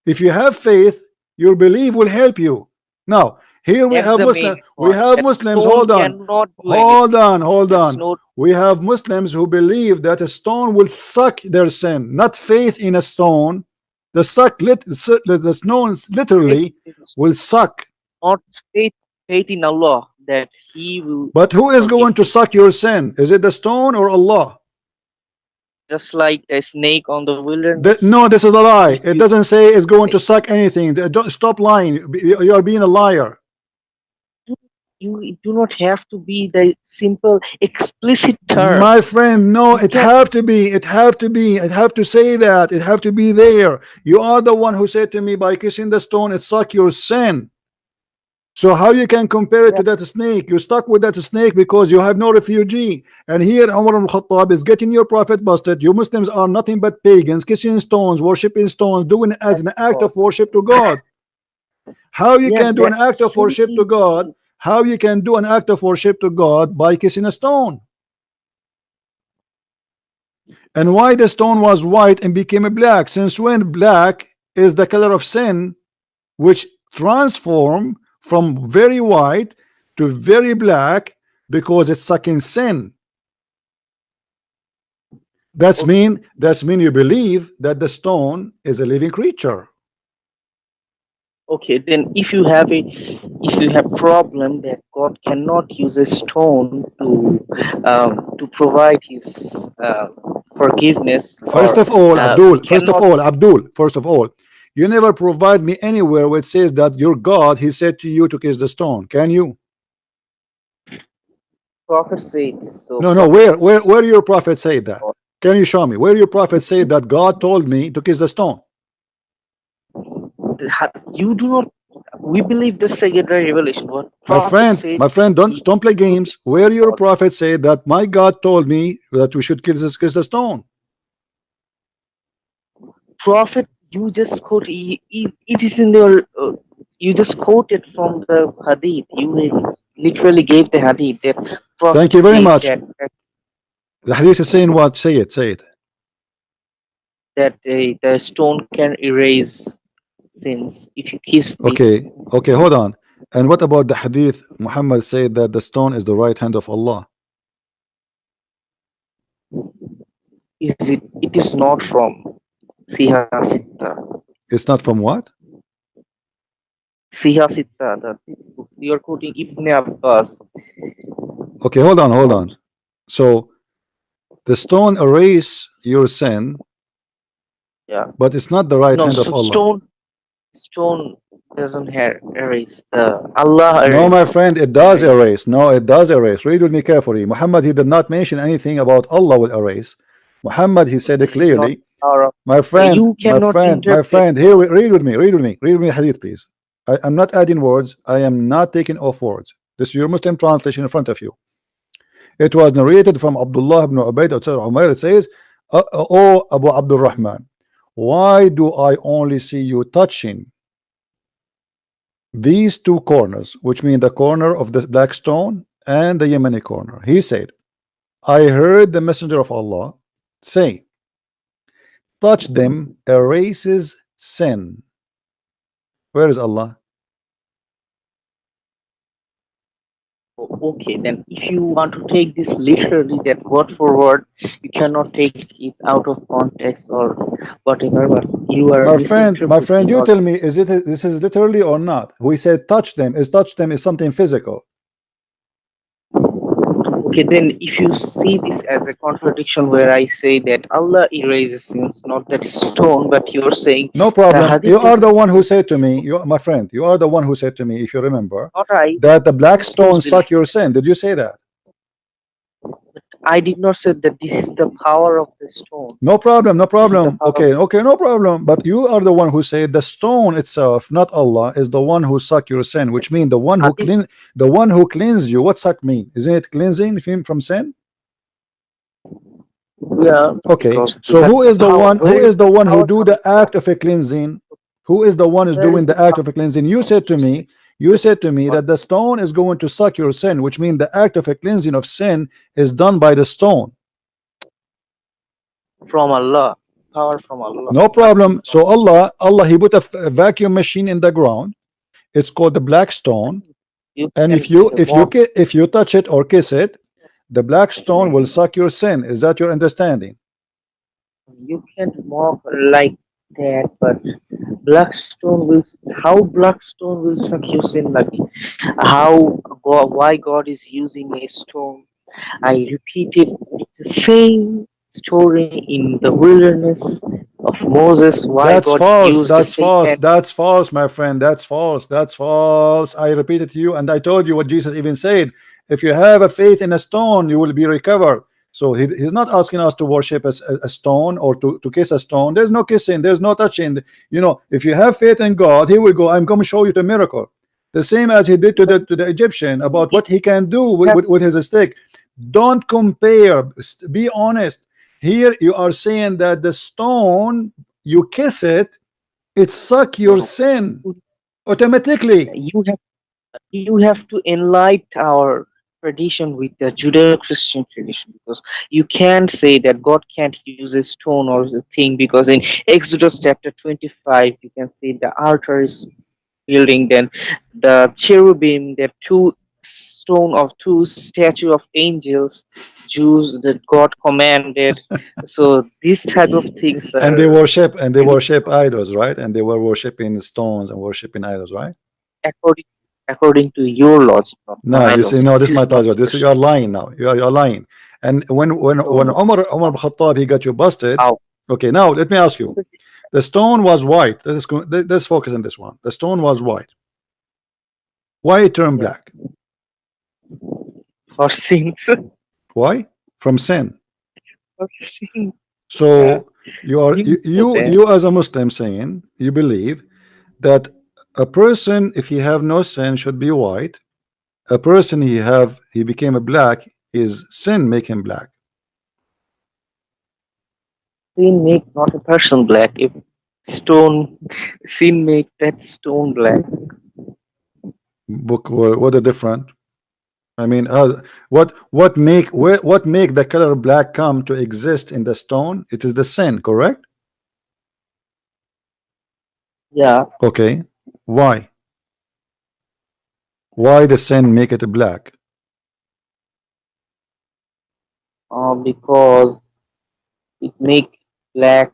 S2: If you have faith, your belief will help you. Now here we
S3: that's
S2: have
S3: the main point. That
S2: Muslims.
S3: stone
S2: Hold on,
S3: cannot do
S2: hold
S3: anything.
S2: on, hold
S3: That's
S2: on.
S3: not
S2: We have Muslims who believe that a stone will suck their sin, not faith in a stone. The stone
S3: faith.
S2: literally
S3: It's
S2: will suck.
S3: not faith in Allah that He will
S2: But who is
S3: forgive
S2: going to
S3: you.
S2: suck your sin? Is it the stone or Allah?
S3: Just like a snake on the wilderness.
S2: No, this is a lie.
S3: If
S2: It
S3: you
S2: doesn't say it's going to suck anything. Don't stop lying. You are being a liar.
S3: you do not have to be the simple explicit term.
S2: My friend, no,
S3: You
S2: it
S3: can
S2: have to be. It have to be. It have to say that. It have to be there. You are the one who said to me, by kissing the stone, it suck your sin. So how you can compare it
S3: yeah,
S2: to that snake? You're stuck with that snake because you have no refugee. And here Umar al-Khattab is getting your prophet busted. You Muslims are nothing but pagans, kissing stones, worshiping stones, doing it as
S3: that's
S2: an act
S3: God.
S2: of worship to God. How you
S3: Yeah,
S2: can do an
S3: that
S2: act of worship to
S3: simply
S2: God?
S3: means
S2: How you can do an act of worship to God by kissing a stone? And why the stone was white and became a black? Since when black is the color of sin, which transform from very white to very black because it's sucking sin.
S3: okay.
S2: That's mean you believe that the stone is a living creature.
S3: Okay, then if you have problem that God cannot use a stone to provide His forgiveness,
S2: First
S3: or
S2: of all, Abdul,
S3: cannot
S2: first of all, you never provide me anywhere where it says that your God, he said to you to kiss the stone. Can you?
S3: prophet says so.
S2: No, no,
S3: Prophet
S2: where your prophet said that? Can you show me where your prophet said that God told me to kiss the stone?
S3: you do not. We believe the secondary revelation. What prophet said,
S2: My friend,
S3: he
S2: don't play
S3: to kiss
S2: games. Where your
S3: God.
S2: prophet said that my God told me that we should kiss the stone.
S3: Prophet, you just quote. It is in your. You just quoted from the hadith. You literally gave the hadith that
S2: Thank
S3: prophet
S2: you very
S3: said
S2: much. The hadith is saying what? Say it, say it.
S3: that the stone can erase sins if you kiss it.
S2: Okay, okay, hold on. And what about the hadith? Muhammad said that the stone is the right hand of Allah.
S3: Is it? It is not from Siha Sitta.
S2: It's not from what?
S3: Siha Sitta. The book. You are quoting Ibn Abbas.
S2: Okay, hold on. So the stone erase your sin,
S3: Yeah.
S2: but it's not the right
S3: No.
S2: hand of
S3: So
S2: Allah.
S3: stone doesn't erase. Allah
S2: No, my friend, it does
S3: erase.
S2: erase. No, it does erase. Read with me carefully. Muhammad, he did not mention anything about Allah will erase. Muhammad, he said it
S3: This is not
S2: clearly.
S3: our.
S2: My
S3: You cannot interpret.
S2: friend, here, read with me, read with me hadith, please. I'm not adding words. I am not taking off words. This is your Muslim translation in front of you. It was narrated from Abdullah ibn Ubayd Umair. It says, "O Abu Abdul Rahman, why do I only see you touching these two corners, which mean the corner of the black stone and the Yemeni corner?" He said, I heard the messenger of Allah say, touch them erases sin. Where is Allah?
S3: Okay, then if you want to take this literally, that word for word, you cannot take it out of context or whatever, but you are
S2: My friend,
S3: misinterpreting
S2: you
S3: or
S2: tell me, is it this is literally or not? We said touch them is something physical.
S3: okay, then if you see this as a contradiction where I say that Allah erases sins, not that stone, but you're saying
S2: No
S3: the
S2: problem. You
S3: hadith
S2: are the
S3: doesn't
S2: one who
S3: say,
S2: said to me, you my friend, you are the one who said to me, if you remember,
S3: not I,
S2: that the black stone
S3: Muslims will.
S2: suck your sin. Did you say that?
S3: I did not say that this is the power of the stone.
S2: No problem, no
S3: This is the
S2: problem.
S3: power of
S2: Okay, okay, no problem. But you are the one who said the stone itself, not Allah, is the one who suck your sin, which means
S3: hadith.
S2: the one who cleans you. What suck mean? Isn't it cleansing from sin?
S3: Yeah,
S2: Okay,
S3: because
S2: so
S3: but how?
S2: who
S3: Where is
S2: is the
S3: the
S2: one who
S3: power
S2: do
S3: coming
S2: the
S3: from?
S2: act of a cleansing? Who is the one who's
S3: Where
S2: doing
S3: is the
S2: the act
S3: power?
S2: of a cleansing? You said to me that the stone is going to suck your sin, which means the act of a cleansing of sin is done by the stone.
S3: From Allah, power from Allah,
S2: No
S3: nothing
S2: problem.
S3: from
S2: So Allah, He put a vacuum machine in the ground. It's called the black stone,
S3: you
S2: and
S3: can say what
S2: if you touch it or kiss it, the black stone will suck your sin. Is that your understanding?
S3: you can't mock like that, but Blackstone will how Blackstone will suck you in like how God, why God is using a stone. I repeated it's the same story in the wilderness of Moses, why
S2: That's
S3: God
S2: false.
S3: used
S2: That's false.
S3: Satan.
S2: That's false, my friend. That's false. That's false. I repeated to you, and I told you what Jesus even said. If you have a faith in a stone, you will be recovered. So he's not asking us to worship a stone or to kiss a stone. There's no kissing. There's no touching. You know, if you have faith in God, He will go. I'm going to show you the miracle. The same as He did to the Egyptian about what He can do
S3: Have
S2: with His stick. Don't compare. Be honest. Here you are saying that the stone, you kiss it, it suck
S3: no,
S2: your
S3: no.
S2: sin automatically.
S3: You have to enlighten our tradition with the Judeo-Christian tradition, because you can't say that God can't use a stone or a thing, because in Exodus chapter 25 you can see the altar is building, then the cherubim, the two statue of angels, Jews that God commanded. So these type of things
S2: And
S3: are
S2: they
S3: really
S2: worship idols, right? And they were worshiping stones and worshiping idols, right?
S3: according according to your logic, not
S2: No,
S3: my
S2: this you
S3: logic.
S2: know this
S3: This
S2: is my
S3: is not
S2: logic. This you
S3: Christian.
S2: are lying now. You're lying. And when
S3: So
S2: Umar ibn Khattab he got you busted.
S3: how?
S2: Okay, now let me ask you. The stone was white. Let's focus on this one. The stone was white. Why it turned
S3: Yeah,
S2: black?
S3: for sins.
S2: Why? From sin.
S3: For sins. Yeah,
S2: So
S3: you said that.
S2: you as a Muslim saying you believe that a person, if he have no sin, should be white. A person he became a black, his sin make him black.
S3: Sin make not a person black. If stone, sin make that stone black.
S2: Book what a different. I mean, what make the color black come to exist in the stone? It is the sin, correct?
S3: Yeah,
S2: Okay, why? Why the sin make it black?
S3: because it make black,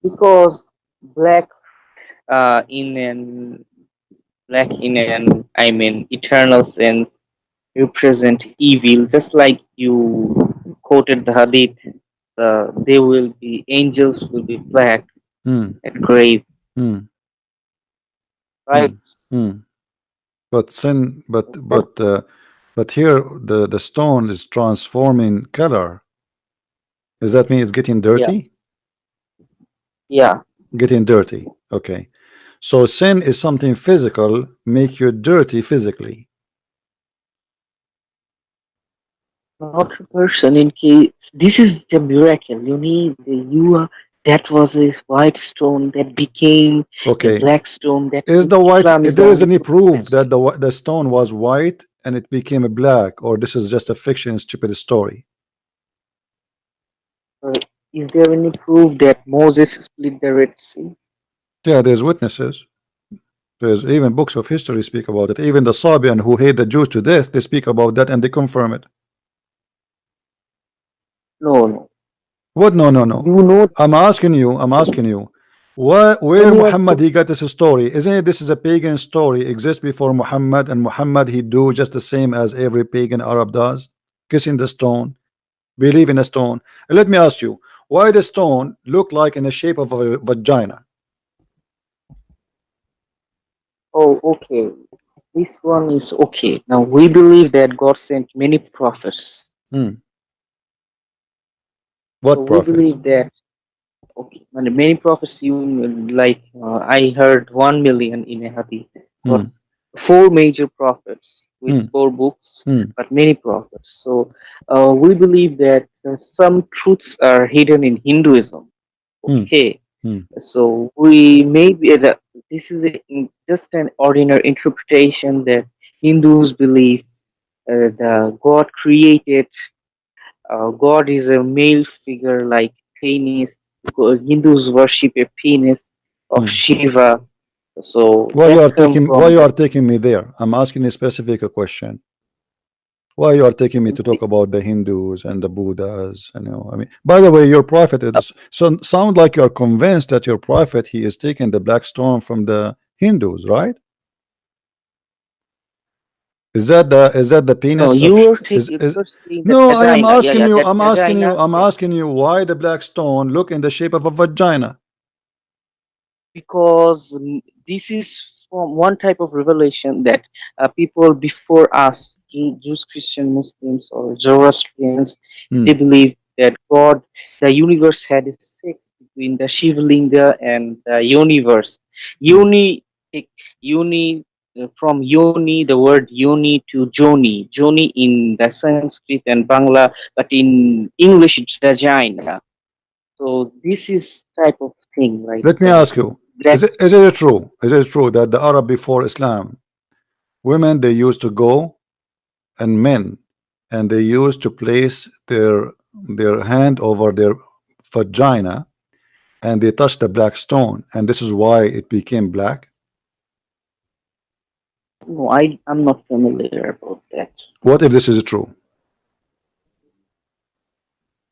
S3: because black in an I mean eternal sense represent evil, just like you quoted the hadith. They will be angels will be black
S2: Hmm.
S3: at grave,
S2: Hmm.
S3: right?
S2: Hmm. Hmm. But sin,
S3: That,
S2: but here the stone is transforming color. Does that mean it's getting
S3: yeah,
S2: dirty?
S3: yeah.
S2: Getting dirty. Okay. So sin is something physical, make you dirty physically.
S3: Not a person. In case this is the miracle, you need the you are, that was a white stone that became a
S2: Okay.
S3: black stone. That
S2: Is the white,
S3: Islam is the
S2: there is
S3: only
S2: any
S3: book
S2: proof
S3: that
S2: that the stone was white and it became a black, or this is just a fiction, stupid story?
S3: Is there any proof that Moses split the Red Sea?
S2: Yeah, there's witnesses. There's even books of history speak about it. Even the Sabian who hate the Jews to death, they speak about that and they confirm it.
S3: No, no.
S2: What? No, no, no.
S3: You know,
S2: I'm asking you, where
S3: any of
S2: Muhammad
S3: the
S2: he got this story? Isn't it this is a pagan story, exists before Muhammad, and Muhammad he do just the same as every pagan Arab does, kissing the stone, believe in a stone. And let me ask you, why the stone look like in the shape of a vagina?
S3: oh, okay. This one is okay. Now we believe that God sent many prophets.
S2: Hmm.
S3: So
S2: What
S3: we
S2: prophets?
S3: believe that okay, and many prophets you like I heard 1 million in a hadith.
S2: Hmm.
S3: Got four major prophets with
S2: Hmm.
S3: four books,
S2: Hmm.
S3: but many prophets. So we believe that some truths are hidden in Hinduism.
S2: Hmm.
S3: Okay,
S2: Hmm.
S3: so we may be that this is just an ordinary interpretation that Hindus believe the God created. God is a male figure like penis. Hindus worship a penis of
S2: Hmm.
S3: Shiva. So
S2: Why you
S3: that
S2: are
S3: come
S2: taking why
S3: from
S2: you
S3: the
S2: are taking me there? I'm asking a specific question. Why you are taking me to talk about the Hindus and the Buddhas? You know, I mean, by the way, your prophet is so sound like you are convinced that your prophet he is taking the black stone from the Hindus, right? Is that the
S3: no.
S2: penis of
S3: You were
S2: is
S3: you're saying that
S2: no, I am
S3: vagina. Yeah,
S2: asking
S3: yeah.
S2: you,
S3: That vagina.
S2: I'm
S3: Yeah.
S2: asking you why the black stone look in the shape of a vagina.
S3: Because this is from one type of revelation that people before us, Jews, Christian, Muslims, or Zoroastrians,
S2: Hmm.
S3: they believe that God, the universe had a sex between the Shivlinga and the universe.
S2: Hmm.
S3: Yoni, yoni from yoni, the word yoni to joni, joni in the Sanskrit and Bangla, but in English it's vagina. So this is type of thing like
S2: Let me ask you,
S3: that.
S2: is it true? Is it true that the Arab before Islam, women they used to go and men and they used to place their hand over their vagina and they touched the black stone and this is why it became black?
S3: No, I'm not familiar about that.
S2: What if this is true?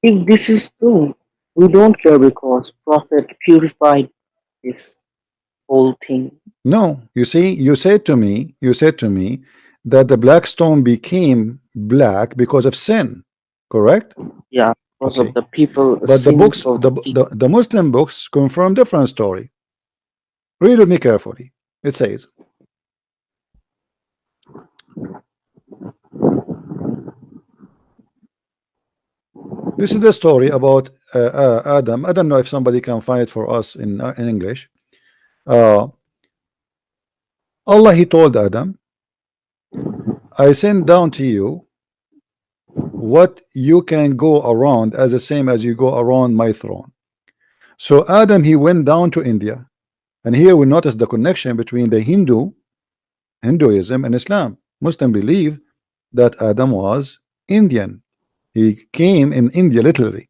S3: If this is true, we don't care because Prophet purified this whole thing.
S2: No, you see, you said to me that the black stone became black because of sin, correct?
S3: Yeah, because of
S2: Okay,
S3: the people, the
S2: but the
S3: sins
S2: books,
S3: of the people.
S2: the Muslim books confirm different story. Read with me carefully. It says, this is the story about Adam. I don't know if somebody can find it for us in English. Uh, Allah, he told Adam, I send down to you what you can go around as the same as you go around my throne. So Adam, he went down to India. And here we notice the connection between the Hinduism and Islam. Muslim believe that Adam was Indian. He came in India literally.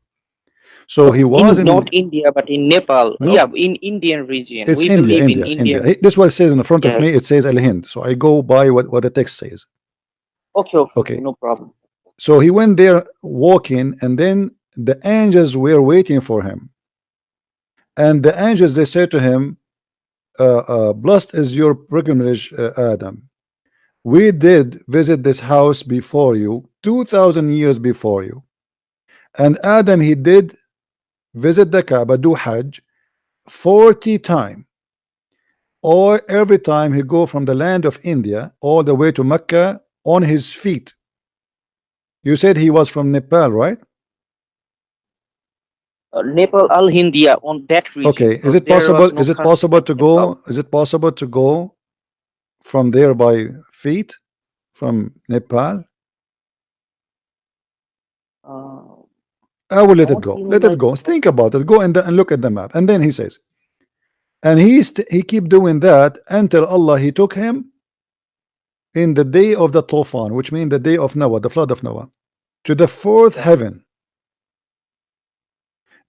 S2: So he was
S3: In
S2: in
S3: not India, but in Nepal. Yeah,
S2: no,
S3: in Indian region.
S2: it's
S3: We
S2: India,
S3: believe in
S2: India, India.
S3: Indian.
S2: This is what it says in front of
S3: Yeah.
S2: me. It says Al Hind. So I go by what the text says.
S3: Okay, okay, okay.
S2: Okay.
S3: No problem.
S2: So he went there walking, and then the angels were waiting for him. And the angels they said to him, blessed is your pilgrimage, Adam. We did visit this house before you, 2,000 years before you. And Adam, he did visit the Kaaba, do Hajj 40 times. Or every time he go from the land of India all the way to Mecca on his feet. You said he was from Nepal, right?
S3: Nepal, Al Hindia on that region
S2: Okay. Is
S3: because
S2: it
S3: there
S2: possible?
S3: was no
S2: Is it
S3: country
S2: possible
S3: like
S2: to
S3: Nepal.
S2: go? Is it possible to go from there by feet from Nepal?
S3: Uh,
S2: I will let it
S3: not
S2: go.
S3: even
S2: Let it
S3: like
S2: go. Think about it. Go and look at the map. And then he says, and he keep doing that until Allah he took him in the day of the Tufan, which means the day of Noah, the flood of Noah, to the fourth heaven.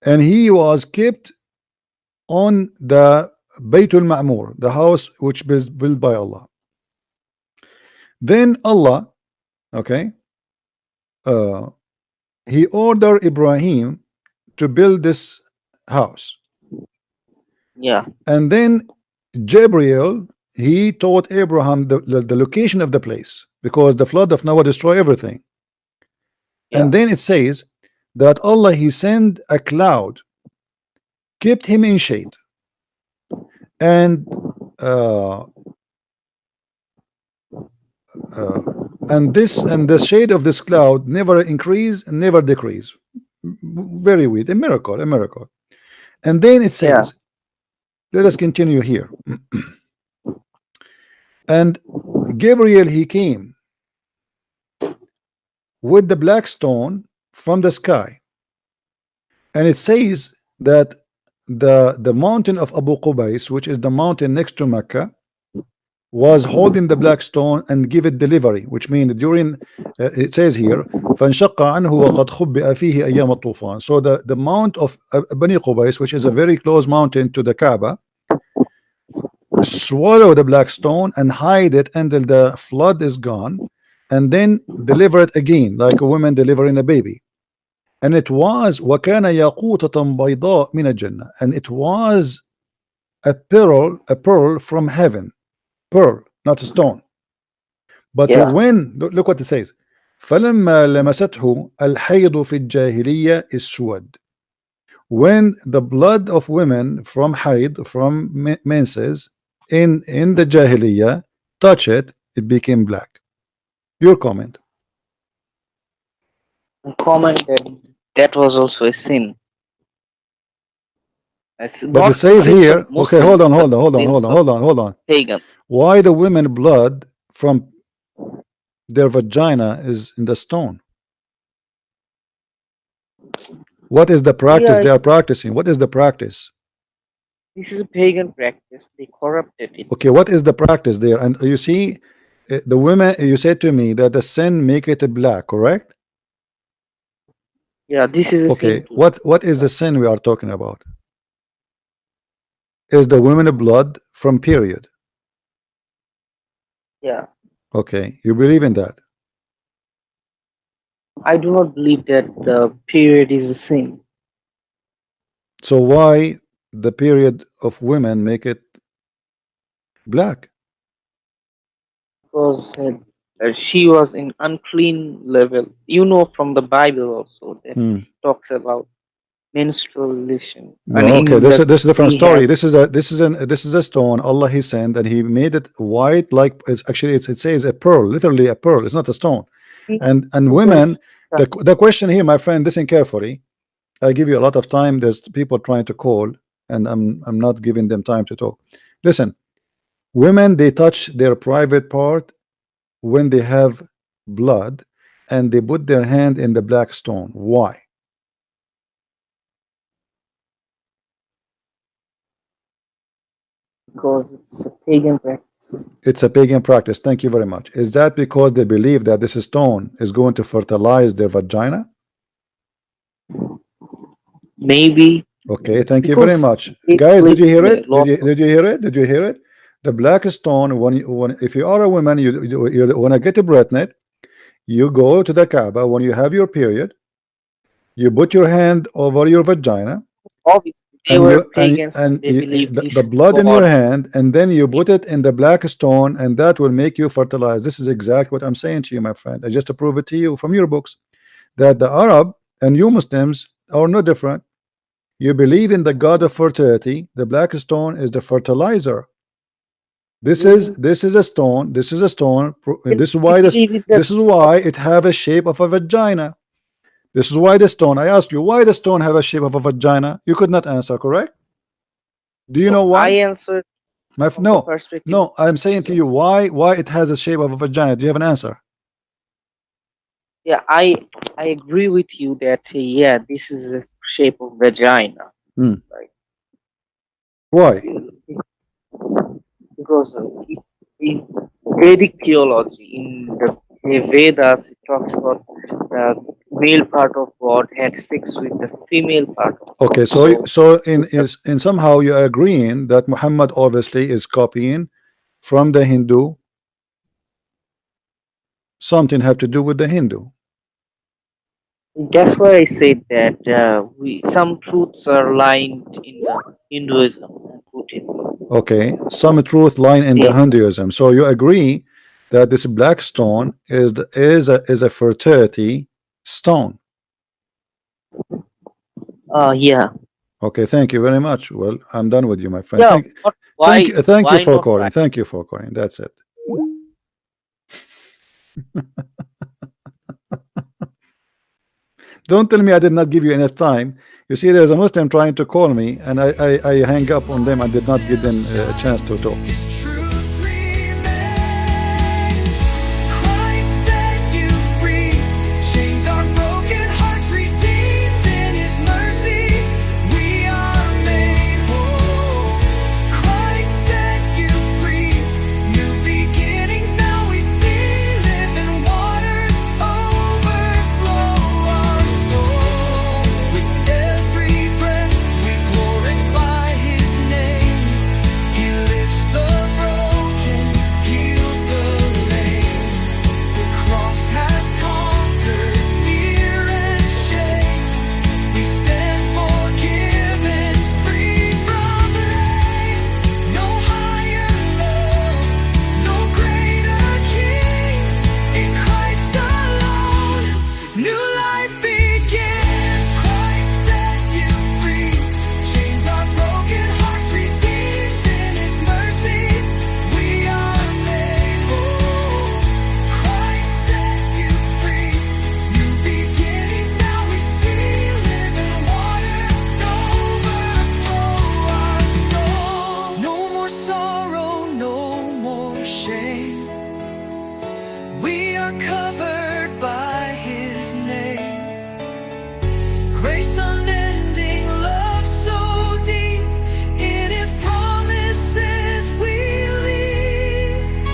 S2: and he was kept on the Baytul Ma'mur, the house which is built by Allah. Then Allah, okay, uh, he ordered Ibrahim to build this house,
S3: Yeah.
S2: and then Gabriel, he taught Abraham the location of the place, because the flood of Noah destroyed everything.
S3: Yeah.
S2: And then it says that Allah, he sent a cloud, kept him in shade, and uh, uh, and the shade of this cloud never increase and never decrease. Very weird, a miracle, a miracle. And then it
S3: Yeah.
S2: says, let us continue here. And Gabriel, he came with the black stone from the sky, and it says that the mountain of Abu Qubais, which is the mountain next to Mecca, was holding the black stone and give it delivery, which means during it says here فانشق عنه وقد خبئ فيه أيام الطوفان. So the mount of Bani Qubais, which is a very close mountain to the Kaaba, swallow the black stone and hide it until the flood is gone, and then deliver it again like a woman delivering a baby. And it was وكان ياقوتة بيضاء من الجنة, and it was a pearl from heaven, pearl, not a stone. But
S3: Yeah.
S2: when, look what it says, فلما لمسته الحيض في الجاهلية اسود. When the blood of women from haid, from menses in the Jahiliyyah touch it, it became black. Your comment?
S3: Comment that was also a sin. It's
S2: But it
S3: not
S2: says
S3: sins
S2: here,
S3: of Muslims,
S2: okay, hold on,
S3: but
S2: hold on, hold on,
S3: sins
S2: hold on,
S3: of
S2: hold on, hold on.
S3: pagan.
S2: Why the women blood from their vagina is in the stone? What is the practice
S3: Yeah,
S2: they are practicing? What is the practice?
S3: this is a pagan practice. They corrupted it.
S2: Okay, what is the practice there? And you see, the women, you said to me that the sin make it black, correct?
S3: Yeah, this is a sin
S2: Okay,
S3: too.
S2: what is the sin we are talking about? Is the women blood from period?
S3: Yeah,
S2: Okay, you believe in that?
S3: I do not believe that the period is a sin,
S2: So why the period of women make it black?
S3: because she was in unclean level. You know from the Bible also that
S2: Hmm.
S3: talks about menstruation, and
S2: No, okay,
S3: in
S2: this
S3: the
S2: is a different
S3: we have
S2: story. This is a stone Allah he sent, and he made it white, like it's actually it says a pearl, literally a pearl. It's not a stone. And women, the question here, my friend, listen carefully. I give you a lot of time. There's people trying to call, and I'm not giving them time to talk. Listen, women, they touch their private part when they have blood, and they put their hand in the black stone. Why?
S3: because it's a pagan practice.
S2: It's a pagan practice. Thank you very much. Is that because they believe that this stone is going to fertilize their vagina?
S3: Maybe
S2: Okay, thank you very
S3: because
S2: much.
S3: they
S2: Guys, did
S3: believe
S2: you hear
S3: in a
S2: it?
S3: lot of
S2: Did you hear it? Did you hear it? The black stone, when if you are a woman, you want to get pregnant, you go to the Kaaba when you have your period, you put your hand over your vagina,
S3: obviously they
S2: and
S3: were
S2: you
S3: pagans and they believed
S2: the
S3: this
S2: blood in your
S3: god.
S2: hand, and then you put it in the black stone, and that will make you fertilize. This is exactly what I'm saying to you, my friend. I just to prove it to you from your books that the Arab and you Muslims are no different. You believe in the god of fertility. The black stone is the fertilizer.
S3: Really?
S2: This is a stone. This is a stone.
S3: Then
S2: This is
S3: they
S2: why
S3: believe in the
S2: this is why it have a shape of a vagina. This is why the stone. I ask you, why the stone have a shape of a vagina? You could not answer, correct? Do you know
S3: I
S2: why?
S3: answered from the
S2: No,
S3: perspective of
S2: no. I'm saying to
S3: so
S2: you, why it has a shape of a vagina? Do you have an answer?
S3: yeah, I agree with you that yeah, this is a shape of vagina.
S2: Hmm.
S3: Like
S2: Why?
S3: because in Vedic theology, in the Vedas, it talks about male part of God had sex with the female part of
S2: Okay,
S3: God.
S2: so
S3: So
S2: in somehow you're agreeing that Muhammad obviously is copying from the Hindu, something have to do with the Hindu.
S3: that's why I said that we some truths are lying in the Hinduism and Buddhism.
S2: Okay, some truth line in the
S3: Yeah.
S2: Hinduism. So you agree that this black stone is a fertility stone.
S3: Yeah.
S2: Okay, thank you very much. Well, I'm done with you, my friend.
S3: Yeah. Not why?
S2: Thank you
S3: Why
S2: for
S3: not
S2: calling.
S3: right?
S2: Thank you for calling. That's it. Don't tell me I did not give you enough time. You see, there's a Muslim trying to call me, and I hang up on them and did not give them a chance to talk.
S1: His truth remains. Christ set you free. Chains are broken, hearts redeemed in His mercy. We are made whole. Christ set you free. New beginnings now we see. Living waters overflow our soul. With every breath we glorify His name. He lifts the broken, heals the lame. The cross has conquered fear and shame. We stand forgiven, free from blame. No higher love, no greater King. In Christ alone, new life begins. Christ set you free. Chains are broken, hearts redeemed in His mercy. We are made whole. Christ set you free. New beginnings now we see. Living water overflow our soul. No more sorrow, no more shame. We are covered by His name. Grace unending, love so deep. In His promises we lead.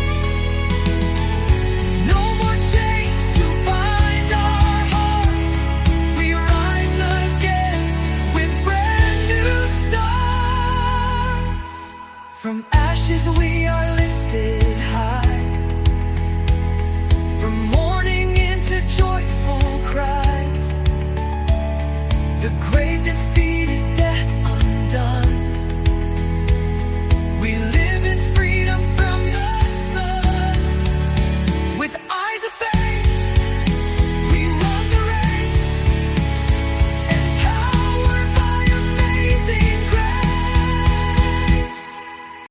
S1: No more chains to bind our hearts. We rise again with brand new starts. From ashes we are lifted high. From mourning into joyful cries. The great